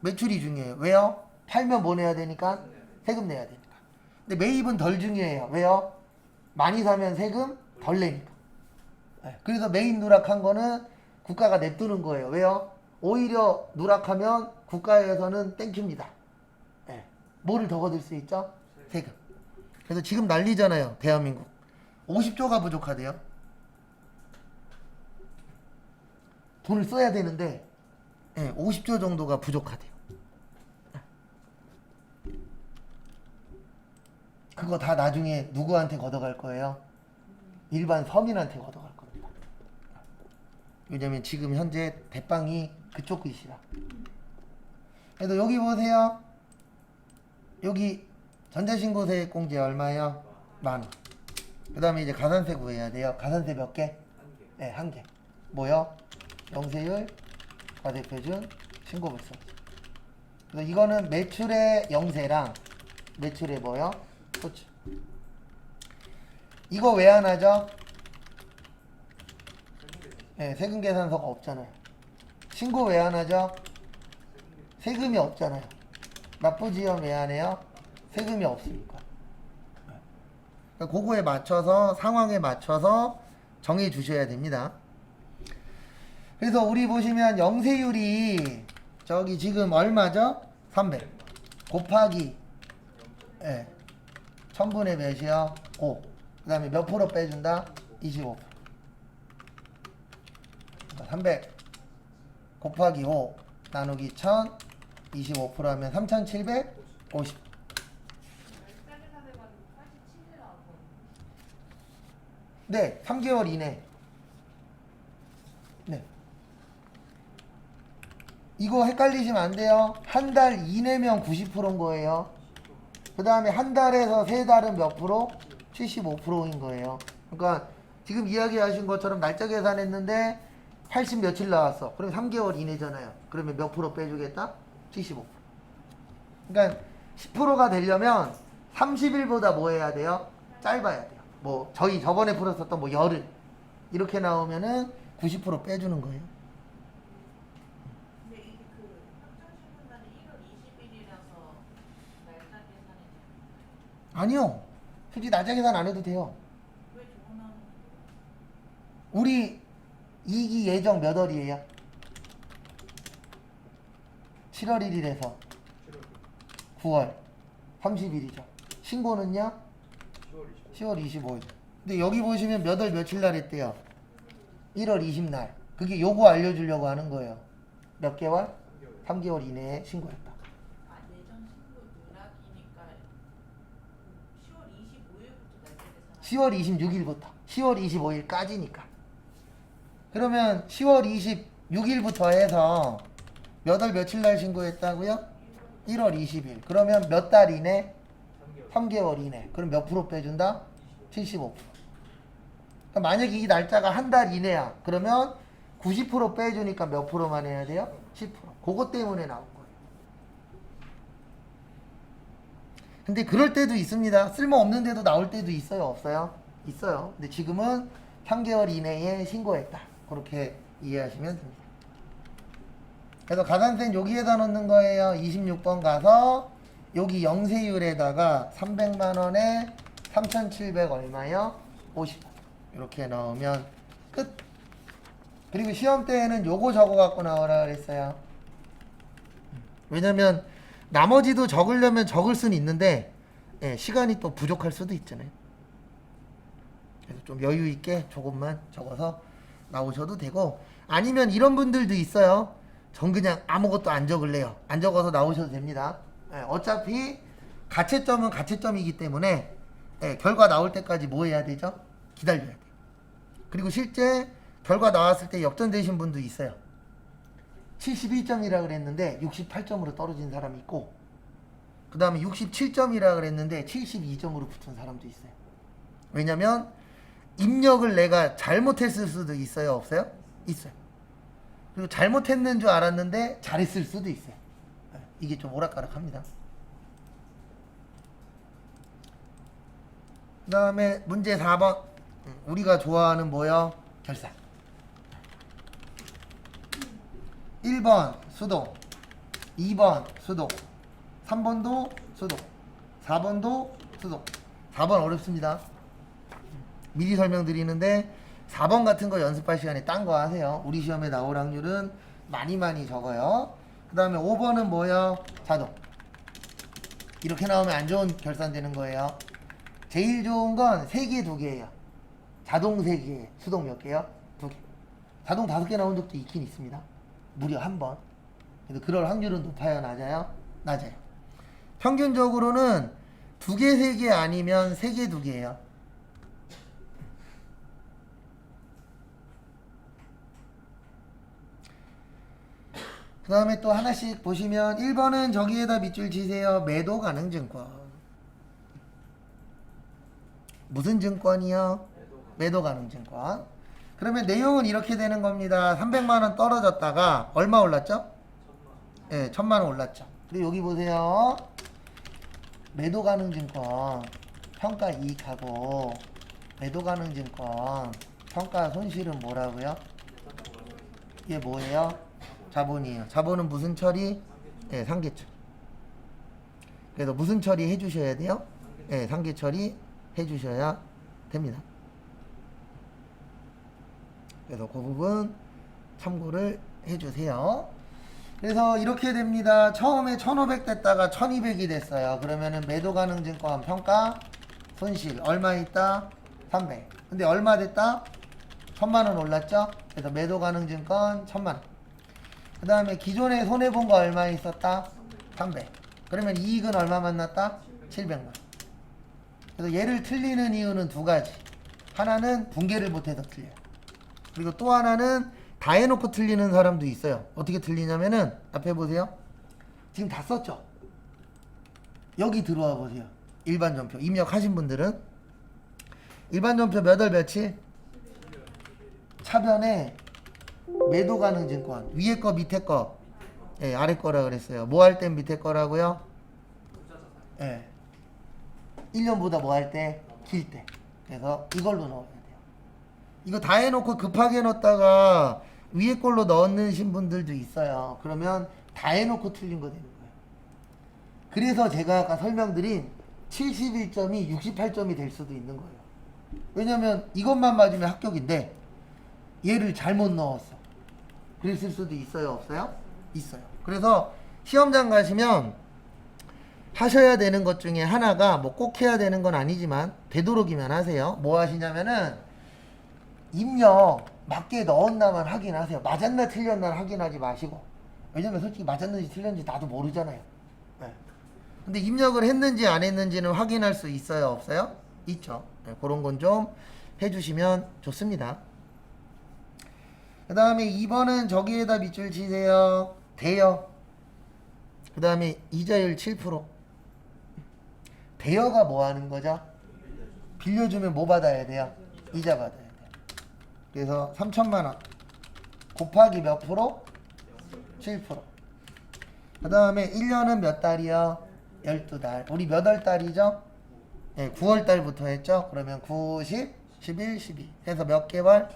매출이 중요해요. 왜요? 팔면 뭐 내야 되니까? 세금 내야 되니까. 근데 매입은 덜 중요해요. 왜요? 많이 사면 세금 덜 내니까. 예, 그래서 매입 누락한 거는 국가가 냅두는 거예요. 왜요? 오히려 누락하면 국가에서는 땡깁니다. 예, 뭐를 더 거둘 수 있죠? 세금. 그래서 지금 난리잖아요. 대한민국 50조가 부족하대요. 돈을 써야 되는데 50조 정도가 부족하대요. 그거 다 나중에 누구한테 걷어갈 거예요? 일반 서민한테 걷어갈 겁니다. 왜냐면 지금 현재 대빵이 그쪽 글씨라. 그래서 여기 보세요. 여기 전자신고세 공제 얼마예요? 10,000원. 그 다음에 이제 가산세 구해야 돼요. 가산세 몇 개? 네, 한 개. 뭐요? 영세율, 과세표준, 신고불소. 그래서 이거는 매출의 영세랑 매출의 뭐요? 소출. 이거 왜 안 하죠? 네, 세금 계산서가 없잖아요. 신고 왜 안 하죠? 세금이 없잖아요. 납부지연 왜 안 해요? 세금이 없으니까. 그러니까 그거에 맞춰서 상황에 맞춰서 정해 주셔야 됩니다. 그래서 우리 보시면 영세율이 저기 지금 얼마죠? 300 곱하기 1000분의 몇이요? 5. 그 다음에 몇 프로 빼준다? 25%. 그러니까 300 곱하기 5 나누기 1000 25% 하면 3750. 네, 3개월 이내. 네. 이거 헷갈리시면 안 돼요. 한 달 이내면 90%인 거예요. 그 다음에 한 달에서 세 달은 몇 프로? 75%인 거예요. 그러니까 지금 이야기하신 것처럼 날짜 계산했는데 80 며칠 나왔어. 그럼 3개월 이내잖아요. 그러면 몇 프로 빼주겠다? 75%. 그러니까 10%가 되려면 30일보다 뭐 해야 돼요? 짧아야 돼요. 뭐 저희 저번에 풀었었던 뭐 열흘 이렇게 나오면은 90% 빼주는 거예요. 근데 이게 그 확정신고날이 1월 20일이라서 날짜 계산이 아니요. 솔직히 날짜 계산 안 해도 돼요. 왜 저거 나오는 거예요? 우리 2기 예정 몇 월이에요? 7월 1일에서 9월 30일이죠. 신고는요? 10월 25일. 근데 여기 보시면 몇 월 며칠 날 했대요? 1월 20날. 그게 요거 알려주려고 하는 거예요. 몇 개월? 3개월 이내에 신고했다. 아, 예전 신고 누락이니까 10월 25일부터 날짜 계산. 10월 26일부터 10월 25일까지니까. 그러면 10월 26일부터 해서 몇 월 며칠 날 신고했다고요? 1월 20일. 그러면 몇 달 이내? 3개월 이내. 그럼 몇 프로 빼준다? 75%. 그러니까 만약에 이 날짜가 한 달 이내야. 그러면 90% 빼주니까 몇 프로만 해야 돼요? 10%. 그것 때문에 나온 거예요. 근데 그럴 때도 있습니다. 쓸모없는 데도 나올 때도 있어요? 없어요? 있어요. 근데 지금은 3개월 이내에 신고했다. 그렇게 이해하시면 됩니다. 그래서 가산세는 여기에다 넣는 거예요. 26번 가서 여기 영세율에다가 300만 원에 3,700 얼마요? 50. 이렇게 넣으면 끝. 그리고 시험 때에는 요거 적어 갖고 나오라 그랬어요. 왜냐면 나머지도 적으려면 적을 수는 있는데 시간이 또 부족할 수도 있잖아요. 그래서 좀 여유 있게 조금만 적어서 나오셔도 되고, 아니면 이런 분들도 있어요. 전 그냥 아무것도 안 적을래요. 안 적어서 나오셔도 됩니다. 어차피 가채점은 가채점이기 때문에 결과 나올 때까지 뭐 해야 되죠? 기다려야 돼요. 그리고 실제 결과 나왔을 때 역전되신 분도 있어요. 71점이라 그랬는데 68점으로 떨어진 사람이 있고, 그 다음에 67점이라 그랬는데 72점으로 붙은 사람도 있어요. 왜냐면 입력을 내가 잘못했을 수도 있어요, 없어요? 있어요. 그리고 잘못했는 줄 알았는데 잘했을 수도 있어요. 이게 좀 오락가락합니다. 그 다음에 문제 4번. 우리가 좋아하는 뭐요? 결산. 1번 수동, 2번 수동, 3번도 수동, 4번도 수동. 4번 어렵습니다. 미리 설명드리는데 4번 같은 거 연습할 시간에 딴 거 하세요. 우리 시험에 나올 확률은 많이 적어요. 그 다음에 5번은 뭐예요? 자동. 이렇게 나오면 안 좋은 결산 되는 거예요. 제일 좋은 건 3개, 2개예요. 자동 3개, 수동 몇 개요? 2개. 자동 5개 나온 적도 있긴 있습니다. 무려 한 번. 그래서 그럴 확률은 높아요, 낮아요? 낮아요. 평균적으로는 2개, 3개 아니면 3개, 2개예요. 그 다음에 또 하나씩 보시면 1번은 저기에다 밑줄 치세요. 매도 가능 증권. 무슨 증권이요? 매도 가능 증권. 그러면 내용은 이렇게 되는 겁니다. 300만원 떨어졌다가 얼마 올랐죠? 예, 1000만원 올랐죠. 그리고 여기 보세요. 매도 가능 증권 평가 이익하고 매도 가능 증권 평가 손실은 뭐라고요? 이게 뭐예요? 자본이에요. 자본은 무슨 처리? 예, 상계 처리. 그래서 무슨 처리 해주셔야 돼요? 예, 상계 처리 해주셔야 됩니다. 그래서 그 부분 참고를 해주세요. 그래서 이렇게 됩니다. 처음에 1500 됐다가 1200이 됐어요. 그러면은 매도 가능 증권 평가 손실 얼마 있다? 300. 근데 얼마 됐다? 1000만원 올랐죠? 그래서 매도 가능 증권 1000만원. 그 다음에 기존에 손해본 거 얼마 있었다? 300. 그러면 이익은 얼마 만났다? 700만. 그래서 얘를 틀리는 이유는 두 가지. 하나는 분개를 못해서 틀려요. 그리고 또 하나는 다 해놓고 틀리는 사람도 있어요. 어떻게 틀리냐면은 앞에 보세요. 지금 다 썼죠? 여기 들어와 보세요. 일반 전표 입력하신 분들은 일반 전표 몇 월 며칠? 차변에 매도 가능 증권 위에 거 밑에 거 예, 아래 거라 그랬어요. 뭐 할 땐 밑에 거라고요? 예. 1년보다 뭐 할 때? 길 때. 그래서 이걸로 넣어야 돼요. 이거 다 해놓고 급하게 넣었다가 위에 걸로 넣으신 분들도 있어요. 그러면 다 해놓고 틀린 거 되는 거예요. 그래서 제가 아까 설명드린 71점이 68점이 될 수도 있는 거예요. 왜냐면 이것만 맞으면 합격인데 얘를 잘못 넣었어. 그랬을 수도 있어요, 없어요? 있어요. 그래서 시험장 가시면 하셔야 되는 것 중에 하나가 뭐 꼭 해야 되는 건 아니지만 되도록이면 하세요. 뭐 하시냐면은 입력 맞게 넣었나만 확인하세요. 맞았나 틀렸나 확인하지 마시고. 왜냐면 솔직히 맞았는지 틀렸는지 나도 모르잖아요. 네. 근데 입력을 했는지 안 했는지는 확인할 수 있어요, 없어요? 있죠. 네, 그런 건 좀 해주시면 좋습니다. 그 다음에 2번은 저기에다 밑줄 치세요. 대여. 그 다음에 이자율 7%. 대여가 뭐 하는 거죠? 빌려주면 뭐 받아야 돼요? 이자 받아야 돼요. 그래서 3천만원 곱하기 몇 프로? 7%. 그 다음에 1년은 몇 달이요? 12달. 우리 몇 월 달이죠? 네, 9월 달부터 했죠? 그러면 9, 10, 11, 12 해서 몇 개월?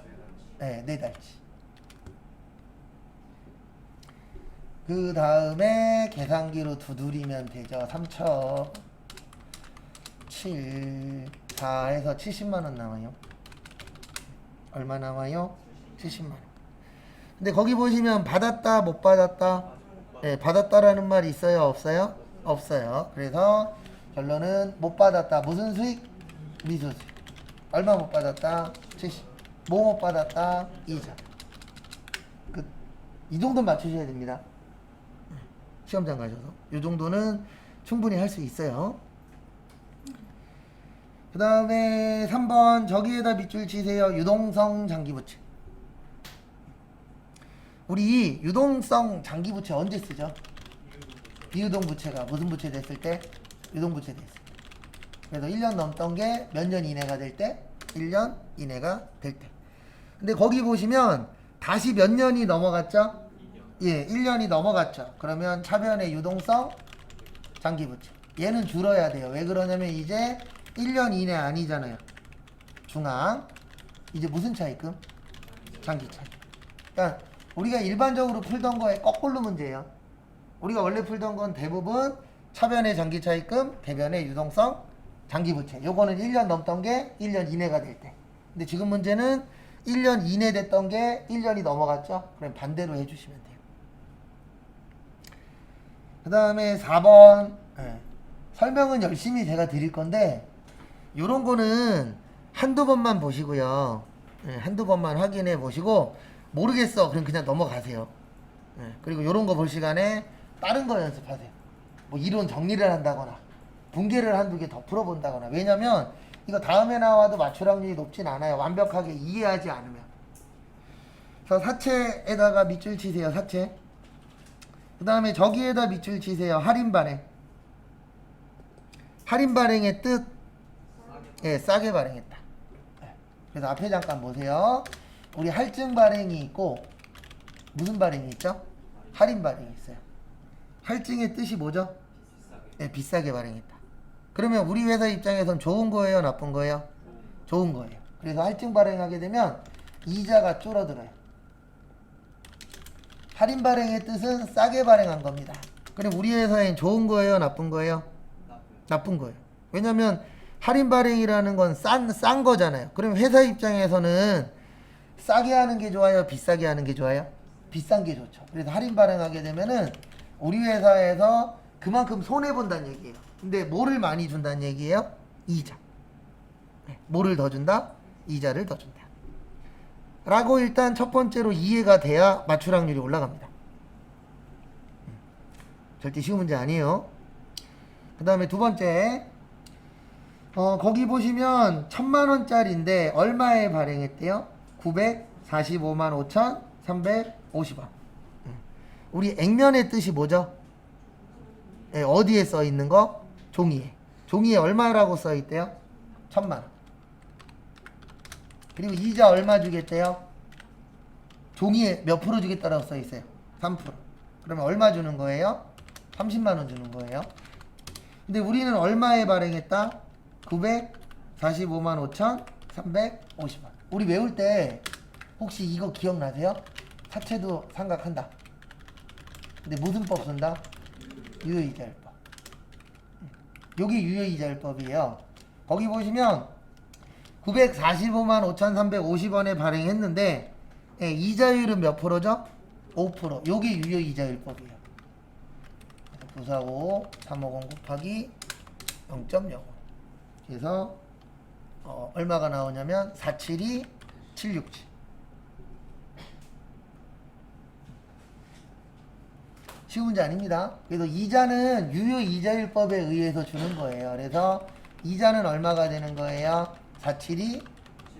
네, 4달치. 그 다음에 계산기로 두드리면 되죠. 3천 7 4 해서 70만원 남아요. 얼마 남아요? 70만원. 근데 거기 보시면 받았다 못 받았다? 네, 받았다라는 말이 있어요, 없어요? 없어요. 그래서 결론은 못 받았다. 무슨 수익? 미수수익. 얼마 못 받았다? 70. 뭐 못 받았다? 이자. 끝. 이 정도 맞추셔야 됩니다. 시험장 가셔서 이 정도는 충분히 할 수 있어요. 그 다음에 3번 저기에다 밑줄 치세요. 유동성 장기부채. 우리 유동성 장기부채 언제 쓰죠? 비유동부채가 무슨 부채 됐을 때? 유동부채 됐을 때. 그래서 1년 넘던 게 몇 년 이내가 될 때? 1년 이내가 될 때. 근데 거기 보시면 다시 몇 년이 넘어갔죠? 2년. 예, 1년이 넘어갔죠. 그러면 차변의 유동성 장기부채. 얘는 줄어야 돼요. 왜 그러냐면 이제 1년 이내 아니잖아요. 중앙. 이제 무슨 차이금? 장기 차이. 그러니까 우리가 일반적으로 풀던 거에 거꾸로 문제예요. 우리가 원래 풀던 건 대부분 차변의 장기 차이금, 대변의 유동성 장기부채. 요거는 1년 넘던 게 1년 이내가 될 때. 근데 지금 문제는 1년 이내 됐던 게 1년이 넘어갔죠? 그럼 반대로 해주시면 돼요. 그 다음에 4번. 설명은 열심히 제가 드릴 건데, 요런 거는 한두 번만 보시고요. 한두 번만 확인해 보시고, 모르겠어. 그럼 그냥 넘어가세요. 그리고 요런 거 볼 시간에 다른 거 연습하세요. 뭐 이론 정리를 한다거나, 분계를 한두 개 더 풀어본다거나. 왜냐면, 이거 다음에 나와도 맞출 확률이 높진 않아요. 완벽하게 이해하지 않으면. 그래서 사채에다가 밑줄 치세요. 사채. 그 다음에 저기에다 밑줄 치세요. 할인 발행. 할인 발행의 뜻. 예, 싸게 발행했다. 그래서 앞에 잠깐 보세요. 우리 할증 발행이 있고 무슨 발행이 있죠? 할인 발행이 있어요. 할증의 뜻이 뭐죠? 비싸게. 예, 비싸게 발행했다. 그러면 우리 회사 입장에선 좋은 거예요, 나쁜 거예요? 좋은 거예요. 그래서 할증 발행하게 되면 이자가 줄어들어요. 할인 발행의 뜻은 싸게 발행한 겁니다. 그럼 우리 회사엔 좋은 거예요, 나쁜 거예요? 나쁜 거예요. 왜냐면 할인 발행이라는 건 싼 거잖아요. 그럼 회사 입장에서는 싸게 하는 게 좋아요, 비싸게 하는 게 좋아요? 비싼 게 좋죠. 그래서 할인 발행하게 되면은 우리 회사에서 그만큼 손해 본다는 얘기예요. 근데 뭐를 많이 준다는 얘기예요? 이자. 뭐를 더 준다? 이자를 더 준다. 라고 일단 첫 번째로 이해가 돼야 맞출 확률이 올라갑니다. 절대 쉬운 문제 아니에요. 그 다음에 두 번째, 거기 보시면 1000만원짜리인데 얼마에 발행했대요? 945만 5,350원. 우리 액면의 뜻이 뭐죠? 네, 어디에 써 있는 거? 종이에. 종이에 얼마라고 써 있대요? 1000만원. 그리고 이자 얼마 주겠대요? 종이에 몇 프로 주겠다라고 써 있어요? 3%. 그러면 얼마 주는 거예요? 30만원 주는 거예요. 근데 우리는 얼마에 발행했다? 945만 5,350원. 우리 외울 때 혹시 이거 기억나세요? 사채도 삼각한다. 근데 무슨 법 쓴다? 유효이자율법. 여기 유효이자율법이에요. 거기 보시면 945만 5,350원에 발행했는데 이자율은 몇 프로죠? 5%. 요게 유효이자율법이에요. 945 350 곱하기 0.05. 그래서 얼마가 나오냐면 472 767. 쉬운 문제 아닙니다. 그래서 이자는 유효이자율법에 의해서 주는 거예요. 그래서 이자는 얼마가 되는 거예요? 472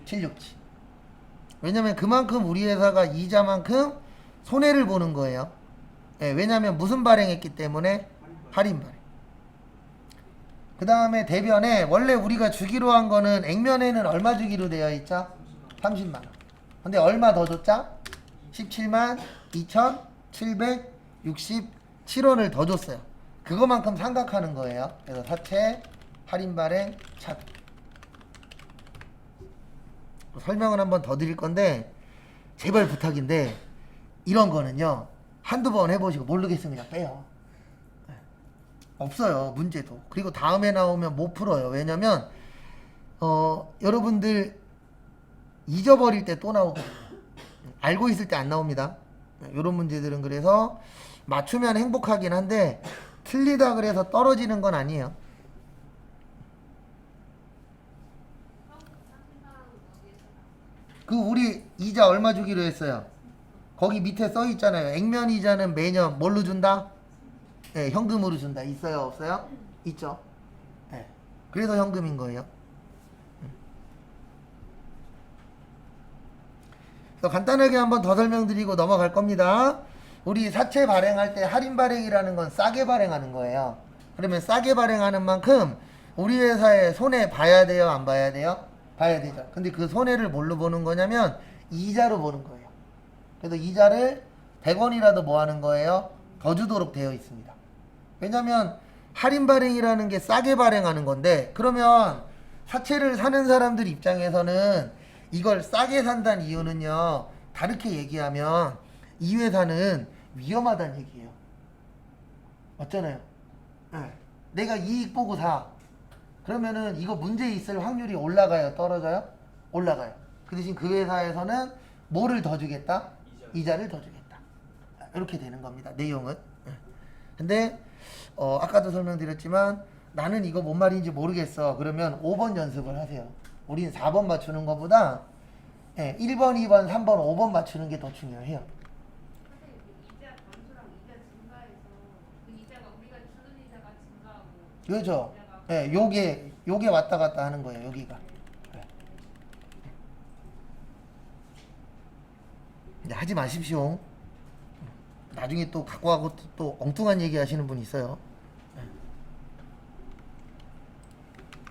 767. 왜냐면 그만큼 우리 회사가 이자만큼 손해를 보는 거예요. 네, 왜냐면 무슨 발행했기 때문에? 할인 발행. 그 다음에 대변에 원래 우리가 주기로 한 거는 액면에는 얼마 주기로 되어 있죠? 30만원. 근데 얼마 더 줬죠? 17만 2,767원을 더 줬어요. 그거만큼 삼각하는 거예요. 그래서 사채, 할인 발행, 차비. 설명을 한번 더 드릴 건데 제발 부탁인데 이런 거는요 한두 번 해보시고 모르겠으면 그냥 빼요. 없어요 문제도. 그리고 다음에 나오면 못 풀어요. 왜냐면 여러분들 잊어버릴 때 또 나오거든요. 알고 있을 때 안 나옵니다. 이런 문제들은. 그래서 맞추면 행복하긴 한데 틀리다 그래서 떨어지는 건 아니에요. 그 우리 이자 얼마 주기로 했어요? 거기 밑에 써 있잖아요. 액면 이자는 매년 뭘로 준다? 네, 현금으로 준다. 있어요, 없어요? 있죠. 네. 그래서 현금인 거예요. 그래서 간단하게 한번 더 설명드리고 넘어갈 겁니다. 우리 사채 발행할 때 할인 발행이라는 건 싸게 발행하는 거예요. 그러면 싸게 발행하는 만큼 우리 회사에 손해 봐야 돼요, 안 봐야 돼요? 봐야 되죠. 근데 그 손해를 뭘로 보는 거냐면 이자로 보는 거예요. 그래서 이자를 100원이라도 뭐 하는 거예요? 더 주도록 되어 있습니다. 왜냐면 할인 발행이라는 게 싸게 발행하는 건데, 그러면 사채를 사는 사람들 입장에서는 이걸 싸게 산다는 이유는요, 다르게 얘기하면 이 회사는 위험하다는 얘기예요. 맞잖아요. 네. 내가 이익 보고 사. 그러면은 이거 문제 있을 확률이 올라가요? 떨어져요? 올라가요. 그 대신 그 회사에서는 뭐를 더 주겠다? 이자를 더 주겠다. 이렇게 되는 겁니다. 내용은. 근데 아까도 설명드렸지만 나는 이거 뭔 말인지 모르겠어. 그러면 5번 연습을 하세요. 우린 4번 맞추는 것보다 1번, 2번, 3번, 5번 맞추는 게 더 중요해요. 선생님, 그 이자 건수랑 이자 증가해서 그 이자가 우리가 주는 이자가 증가하고 그렇죠. 이자가 요게 왔다 갔다 하는 거예요. 여기가. 근데 하지 마십시오. 나중에 또 갖고 가고 또 엉뚱한 얘기 하시는 분 있어요.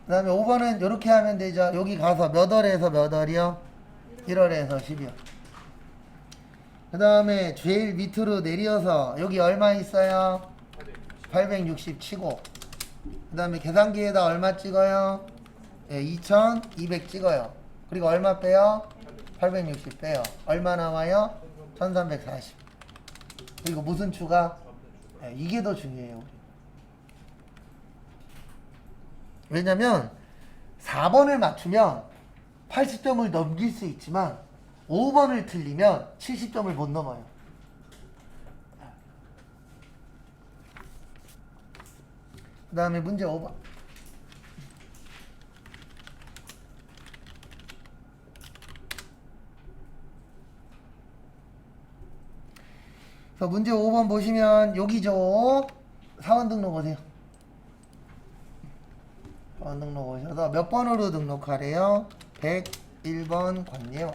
그 다음에 5번은 이렇게 하면 되죠. 여기 가서 몇 월에서 몇 월이요? 1월에서 12월. 그 다음에 제일 밑으로 내려서 여기 얼마 있어요? 860 치고, 그 다음에 계산기에다 얼마 찍어요? 2200 찍어요. 그리고 얼마 빼요? 860 빼요. 얼마 나와요? 1340. 그리고 무슨 추가? 이게 더 중요해요. 왜냐면 4번을 맞추면 80점을 넘길 수 있지만 5번을 틀리면 70점을 못 넘어요. 그 다음에 문제 5번. 그래서 문제 5번 보시면 여기죠. 사원 등록 오세요. 사원 등록 오셔서 몇 번으로 등록하래요? 101번 관예요.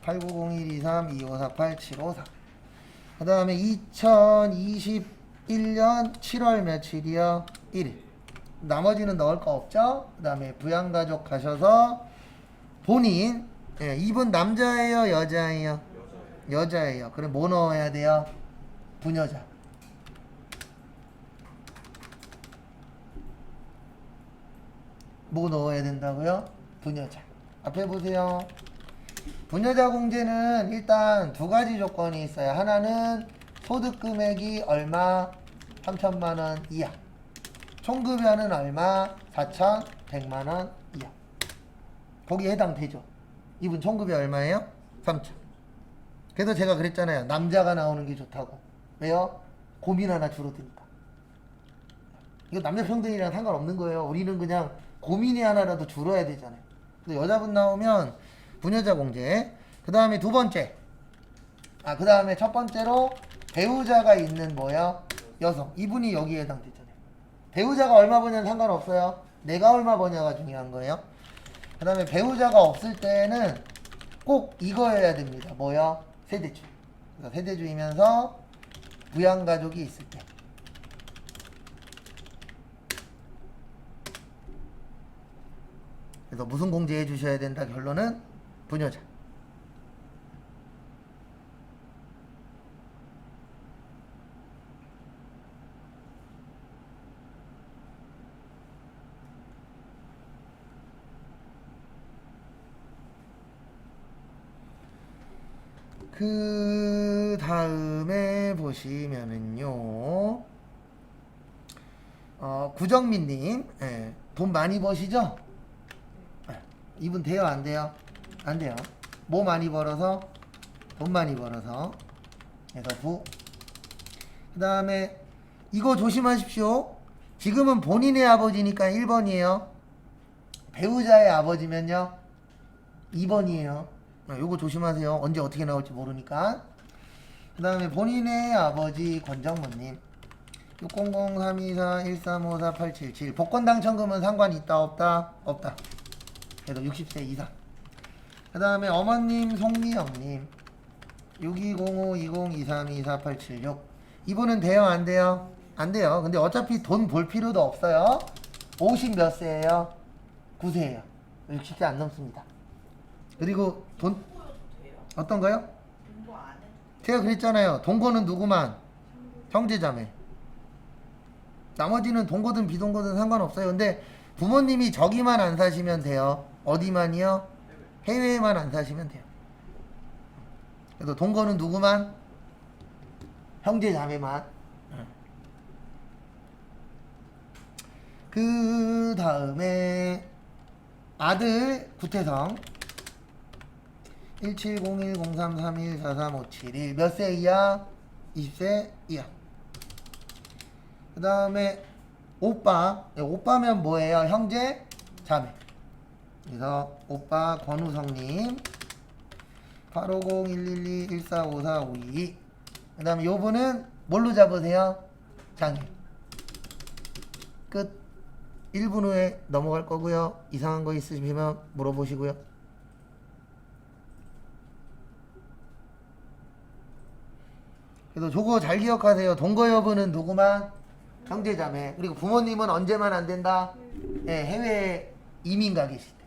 89012325487554. 그 다음에 2021년 7월 며칠이요? 1일. 나머지는 넣을 거 없죠? 그 다음에 부양가족 가셔서 본인, 이분 남자예요? 여자예요? 여자예요. 그럼 뭐 넣어야 돼요? 부녀자. 뭐 넣어야 된다고요? 부녀자. 앞에 보세요. 부녀자 공제는 일단 두 가지 조건이 있어요. 하나는 소득 금액이 얼마? 3천만 원 이하. 총급여는 얼마? 4,100만 원 이하. 거기에 해당되죠. 이분 총급여 얼마예요? 3천. 그래서 제가 그랬잖아요. 남자가 나오는 게 좋다고. 왜요? 고민 하나 줄어드니까. 이거 남녀 평등이랑 상관없는 거예요. 우리는 그냥 고민이 하나라도 줄어야 되잖아요. 근데 여자분 나오면 부녀자 공제. 그 다음에 두 번째. 그 다음에 첫 번째로 배우자가 있는 뭐야? 여성. 이분이 여기에 해당되잖아요. 배우자가 얼마 버냐는 상관없어요. 내가 얼마 버냐가 중요한 거예요. 그 다음에 배우자가 없을 때는 꼭 이거여야 됩니다. 뭐야? 세대주. 그래서 세대주이면서 부양가족이 있을 때. 그래서 무슨 공제해 주셔야 된다? 결론은 부녀자. 그 다음에 보시면은요, 구정민님, 돈 많이 버시죠? 이분 돼요, 안 돼요? 안 돼요. 뭐 많이 벌어서? 돈 많이 벌어서. 그래서 부. 그 다음에 이거 조심하십시오. 지금은 본인의 아버지니까 1번이에요. 배우자의 아버지면요 2번이에요. 요거 조심하세요. 언제 어떻게 나올지 모르니까. 그 다음에 본인의 아버지 권정문님 600-324-1354-877. 복권 당첨금은 상관이 있다 없다? 없다. 그래도 60세 이상. 그 다음에 어머님 송미영님 6205-2023-24-876. 이분은 돼요 안 돼요? 안 돼요. 근데 어차피 돈 볼 필요도 없어요. 50 몇 세예요? 9세예요. 60세 안 넘습니다. 그리고 돈 동거여도 돼요? 어떤가요? 동거 안 해도 제가 그랬잖아요. 동거는 누구만? 형제자매. 나머지는 동거든 비동거든 상관없어요. 근데 부모님이 저기만 안 사시면 돼요. 어디만이요? 해외에만 안 사시면 돼요. 그래서 동거는 누구만? 형제자매만. 그 다음에 아들 구태성 170103314357 몇 세 이하? 20세 이하. 그 다음에 오빠. 오빠면 뭐예요? 형제? 자매. 그래서 오빠 권우성님 850-112-145452. 그 다음에 요분은 뭘로 잡으세요? 장애. 끝. 1분 후에 넘어갈 거고요. 이상한 거 있으시면 물어보시고요. 그래서 저거 잘 기억하세요. 동거 여부는 누구만? 형제자매. 그리고 부모님은 언제만 안 된다? 네, 해외에 이민 가 계실 때.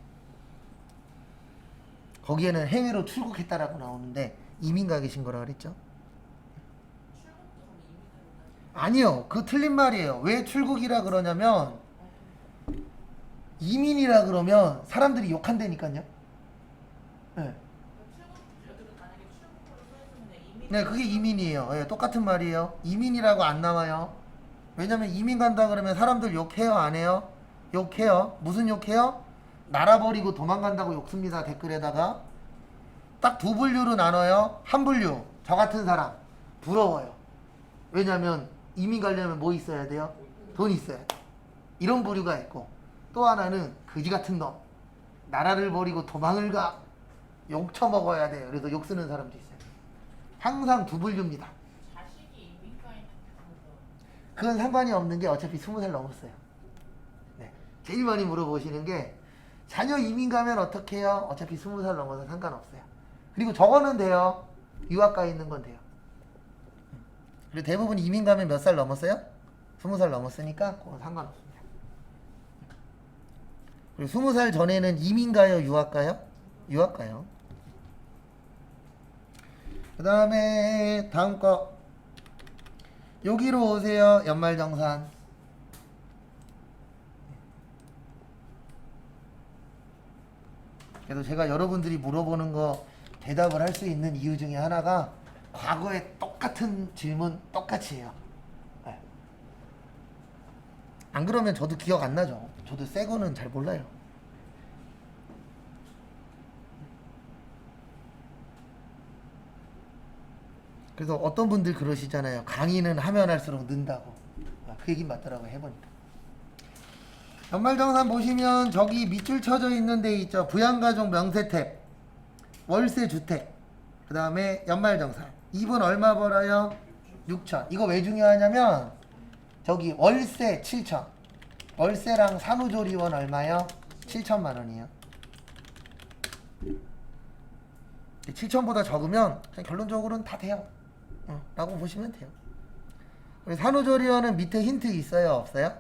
거기에는 해외로 출국했다라고 나오는데 이민 가 계신 거라 그랬죠? 출국도 그럼 이민으로 가죠? 아니요. 그 틀린 말이에요. 왜 출국이라 그러냐면 이민이라 그러면 사람들이 욕한다니까요. 네. 출국 여기도 만약에 출국으로 써있으면 이민. 네, 그게 이민이에요. 네, 똑같은 말이에요. 이민이라고 안 나와요. 왜냐면 이민 간다 그러면 사람들 욕해요, 안 해요? 욕해요. 무슨 욕해요? 나라 버리고 도망간다고 욕습니다. 댓글에다가. 딱 두 분류로 나눠요. 한 분류, 저 같은 사람 부러워요. 왜냐면 이민 가려면 뭐 있어야 돼요? 돈 있어야 돼. 이런 부류가 있고, 또 하나는 그지 같은 놈, 나라를 버리고 도망을 가, 욕 처먹어야 돼요. 그래서 욕 쓰는 사람도 있어요. 항상 두 분류입니다. 자식이 이민 가 있는 경우도 그건 상관이 없는 게 어차피 20살 넘었어요. 네. 제일 많이 물어보시는 게 자녀 이민 가면 어떻게 해요? 어차피 20살 넘어서 상관없어요. 그리고 저거는 돼요. 유학 가 있는 건 돼요. 그리고 대부분 이민 가면 몇 살 넘었어요? 20살 넘었으니까 그건 상관없습니다. 그리고 20살 전에는 이민 가요? 유학 가요? 유학 가요. 그 다음에 다음 거 여기로 오세요. 연말정산. 그래도 제가 여러분들이 물어보는 거 대답을 할 수 있는 이유 중에 하나가 과거에 똑같은 질문 똑같이 해요. 네. 안 그러면 저도 기억 안 나죠. 저도 새 거는 잘 몰라요. 그래서 어떤 분들 그러시잖아요. 강의는 하면 할수록 는다고. 그 얘기 맞더라고요. 해보니까. 연말정산 보시면 저기 밑줄 쳐져 있는 데 있죠. 부양가족 명세탭, 월세주택, 그 다음에 연말정산. 이분 얼마 벌어요? 6천. 이거 왜 중요하냐면 저기 월세 7천. 월세랑 산후조리원 얼마요? 7천만 원이에요. 7천보다 적으면 그냥 결론적으로는 다 돼요. 라고 보시면 돼요. 산후조리원은 밑에 힌트 있어요? 없어요?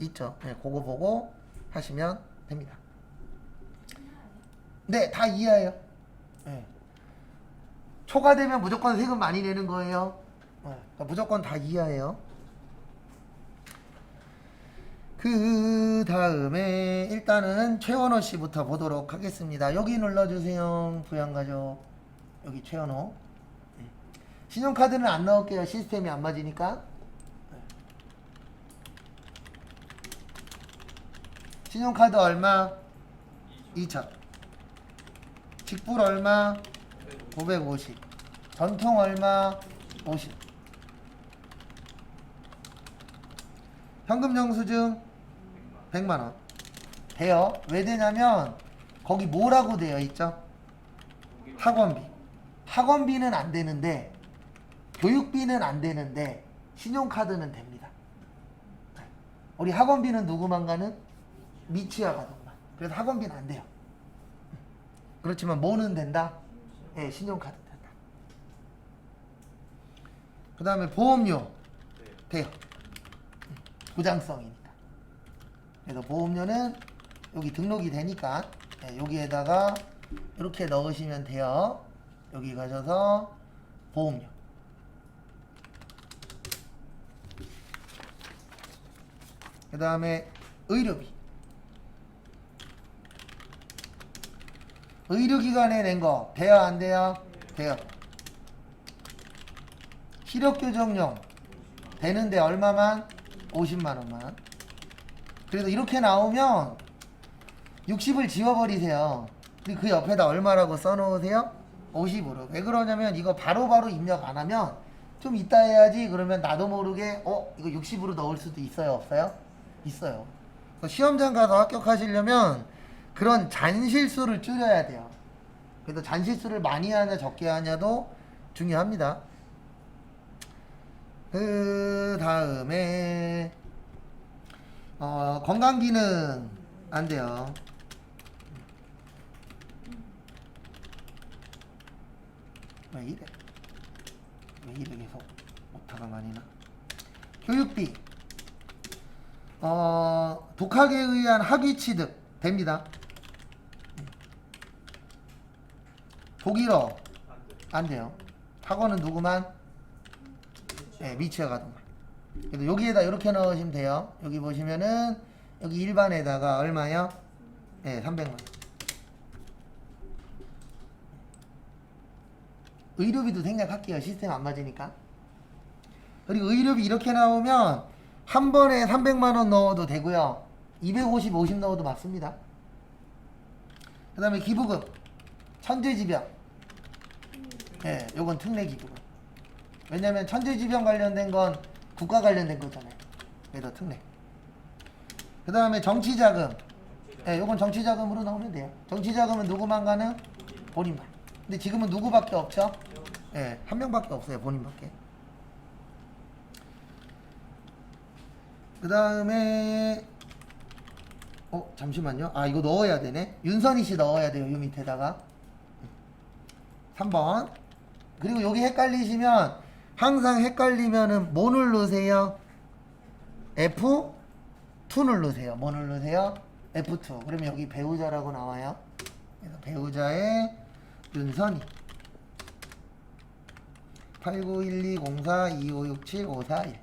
있죠. 네, 그거 보고 하시면 됩니다. 네, 다 이하예요. 네. 초과되면 무조건 세금 많이 내는 거예요. 네, 그러니까 무조건 다 이하예요. 그 다음에 일단은 최원호 씨부터 보도록 하겠습니다. 여기 눌러주세요. 부양가족. 여기 최원호. 네. 신용카드는 안 넣을게요. 시스템이 안 맞으니까. 신용카드 얼마? 2천. 직불 얼마? 950. 전통 얼마? 50. 현금 영수증 100만원. 돼요. 왜 되냐면 거기 뭐라고 되어 있죠? 학원비. 학원비는 안 되는데 교육비는 안 되는데 신용카드는 됩니다. 우리 학원비는 누구만 가는? 미취학 아동만. 그래서 학원비는 안 돼요. 그렇지만 뭐는 된다? 네, 신용카드 된다. 그 다음에 보험료 돼요. 보장성이니까. 그래서 보험료는 여기 등록이 되니까 네, 여기에다가 이렇게 넣으시면 돼요. 여기 가셔서 보험료. 그 다음에 의료비. 의료기관에 낸 거 돼요 안 돼요? 돼요. 시력교정용 되는데 얼마만? 50만원만. 그래서 이렇게 나오면 60을 지워버리세요. 그리고 그 옆에다 얼마라고 써놓으세요? 50으로. 왜 그러냐면 이거 바로바로 입력 안 하면 좀 이따 해야지 그러면 나도 모르게 이거 60으로 넣을 수도 있어요 없어요? 있어요. 시험장 가서 합격하시려면 그런 잔실수를 줄여야 돼요. 그래서 잔실수를 많이 하냐 적게 하냐도 중요합니다. 그 다음에 건강기능 안 돼요. 왜 이래? 왜 이래 계속 오타가 많이 나? 교육비. 독학에 의한 학위 취득 됩니다. 독일어 안 돼요. 학원은 누구만? 네, 미취학 아동만. 그래서 여기에다 이렇게 넣으시면 돼요. 여기 보시면은 여기 일반에다가 얼마요? 네, 300만 원. 의료비도 생략할게요. 시스템 안 맞으니까. 그리고 의료비 이렇게 나오면 한 번에 300만 원 넣어도 되고요. 250, 50 넣어도 맞습니다. 그 다음에 기부금. 천재지병. 예, 요건 특례기부금. 왜냐면 천재지병 관련된 건 국가 관련된 거잖아요. 그래서 특례. 그 다음에 정치자금. 예, 요건 정치자금으로 나오면 돼요. 정치자금은 누구만 가능? 본인만. 근데 지금은 누구밖에 없죠? 예, 한 명밖에 없어요. 본인밖에. 그 다음에 잠시만요. 이거 넣어야 되네. 윤선희 씨 넣어야 돼요. 요 밑에다가 3번. 그리고 여기 헷갈리시면 항상 헷갈리면은 뭐 누르세요? F2 누르세요. 뭐 누르세요? F2. 그러면 여기 배우자라고 나와요. 그래서 배우자의 윤선희 891204256754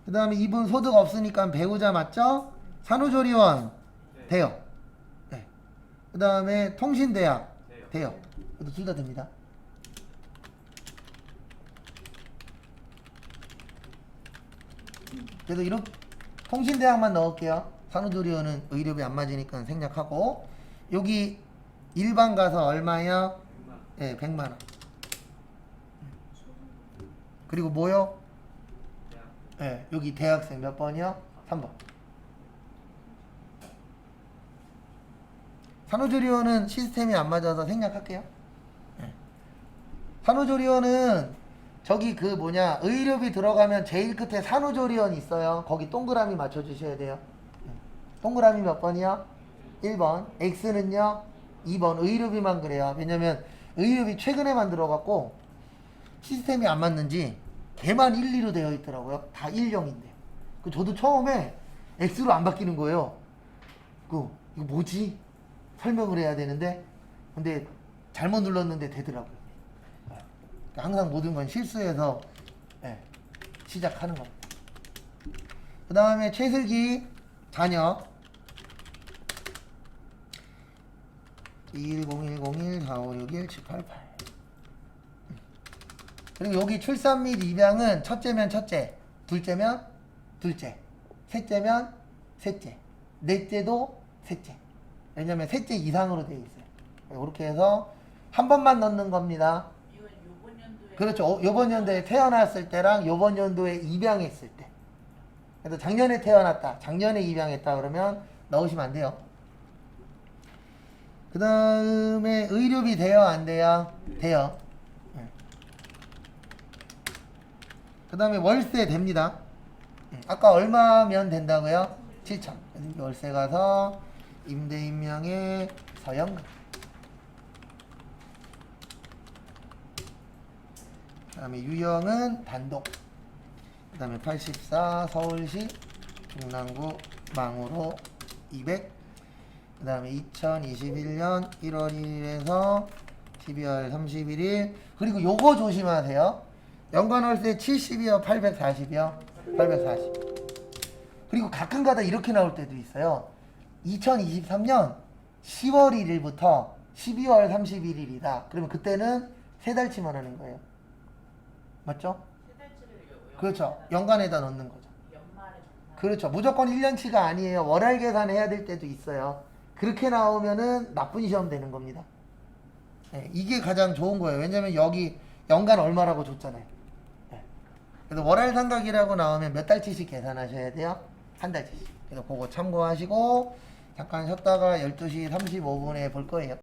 그 다음에 이분 소득 없으니까 배우자 맞죠? 산후조리원 네. 돼요. 네. 그 다음에 통신대학 돼요. 돼요. 그래도 둘 다 됩니다. 그래서 이렇게 통신대학만 넣을게요. 산후조리원은 의료비 안 맞으니까 생략하고 여기 일반 가서 얼마야? 100만. 네, 100만 원. 그리고 뭐요? 대학. 네, 여기 대학생 몇 번이요? 3번. 산후조리원은 시스템이 안 맞아서 생략할게요. 네. 산후조리원은 저기 그 뭐냐 의료비 들어가면 제일 끝에 산후조리원 있어요. 거기 동그라미 맞춰주셔야 돼요. 동그라미 몇 번이요? 1번. X는요? 2번. 의료비만 그래요. 왜냐면 의료비 최근에 만들어갖고 시스템이 안 맞는지 걔만 1, 2로 되어 있더라고요. 다 1, 0인데. 저도 처음에 X로 안 바뀌는 거예요. 이거 뭐지? 설명을 해야 되는데 근데 잘못 눌렀는데 되더라고요. 항상 모든 건 실수해서 시작하는 겁니다. 그 다음에 최슬기 자녀 2101014561788 그리고 여기 출산 및 입양은 첫째면 첫째, 둘째면 둘째, 셋째면 셋째, 넷째도 셋째. 왜냐면 셋째 이상으로 되어 있어요. 이렇게 해서 한 번만 넣는 겁니다. 이건 요번 연도에 그렇죠. 요번 연도에 태어났을 때랑 요번 연도에 입양했을 때. 그래서 작년에 태어났다, 작년에 입양했다 그러면 넣으시면 안 돼요. 그 다음에 의료비 돼요 안 돼요? 돼요. 그 다음에 월세 됩니다. 아까 얼마면 된다고요? 7천. 월세 가서 임대인명의 서영금. 그 다음에 유형은 단독. 그 다음에 84 서울시 중랑구 망우로 200 그 다음에 2021년 1월 1일에서 12월 31일. 그리고 요거 조심하세요. 연간월세 70이요, 840이요? 840. 그리고 가끔가다 이렇게 나올 때도 있어요. 2023년 10월 1일부터 12월 31일이다. 그러면 그때는 3달치만 하는 거예요. 맞죠? 세 달치를 그렇죠. 연간에다 넣는 거죠. 연말에 정산. 그렇죠. 무조건 1년치가 아니에요. 월할 계산해야 될 때도 있어요. 그렇게 나오면은 나쁜 시험 되는 겁니다. 네, 이게 가장 좋은 거예요. 왜냐면 여기 연간 얼마라고 줬잖아요. 네. 그래서 월할 상각이라고 나오면 몇 달치씩 계산하셔야 돼요? 한 달치씩. 그래서 그거 참고하시고 잠깐 쉬었다가 12시 35분에 볼 거예요.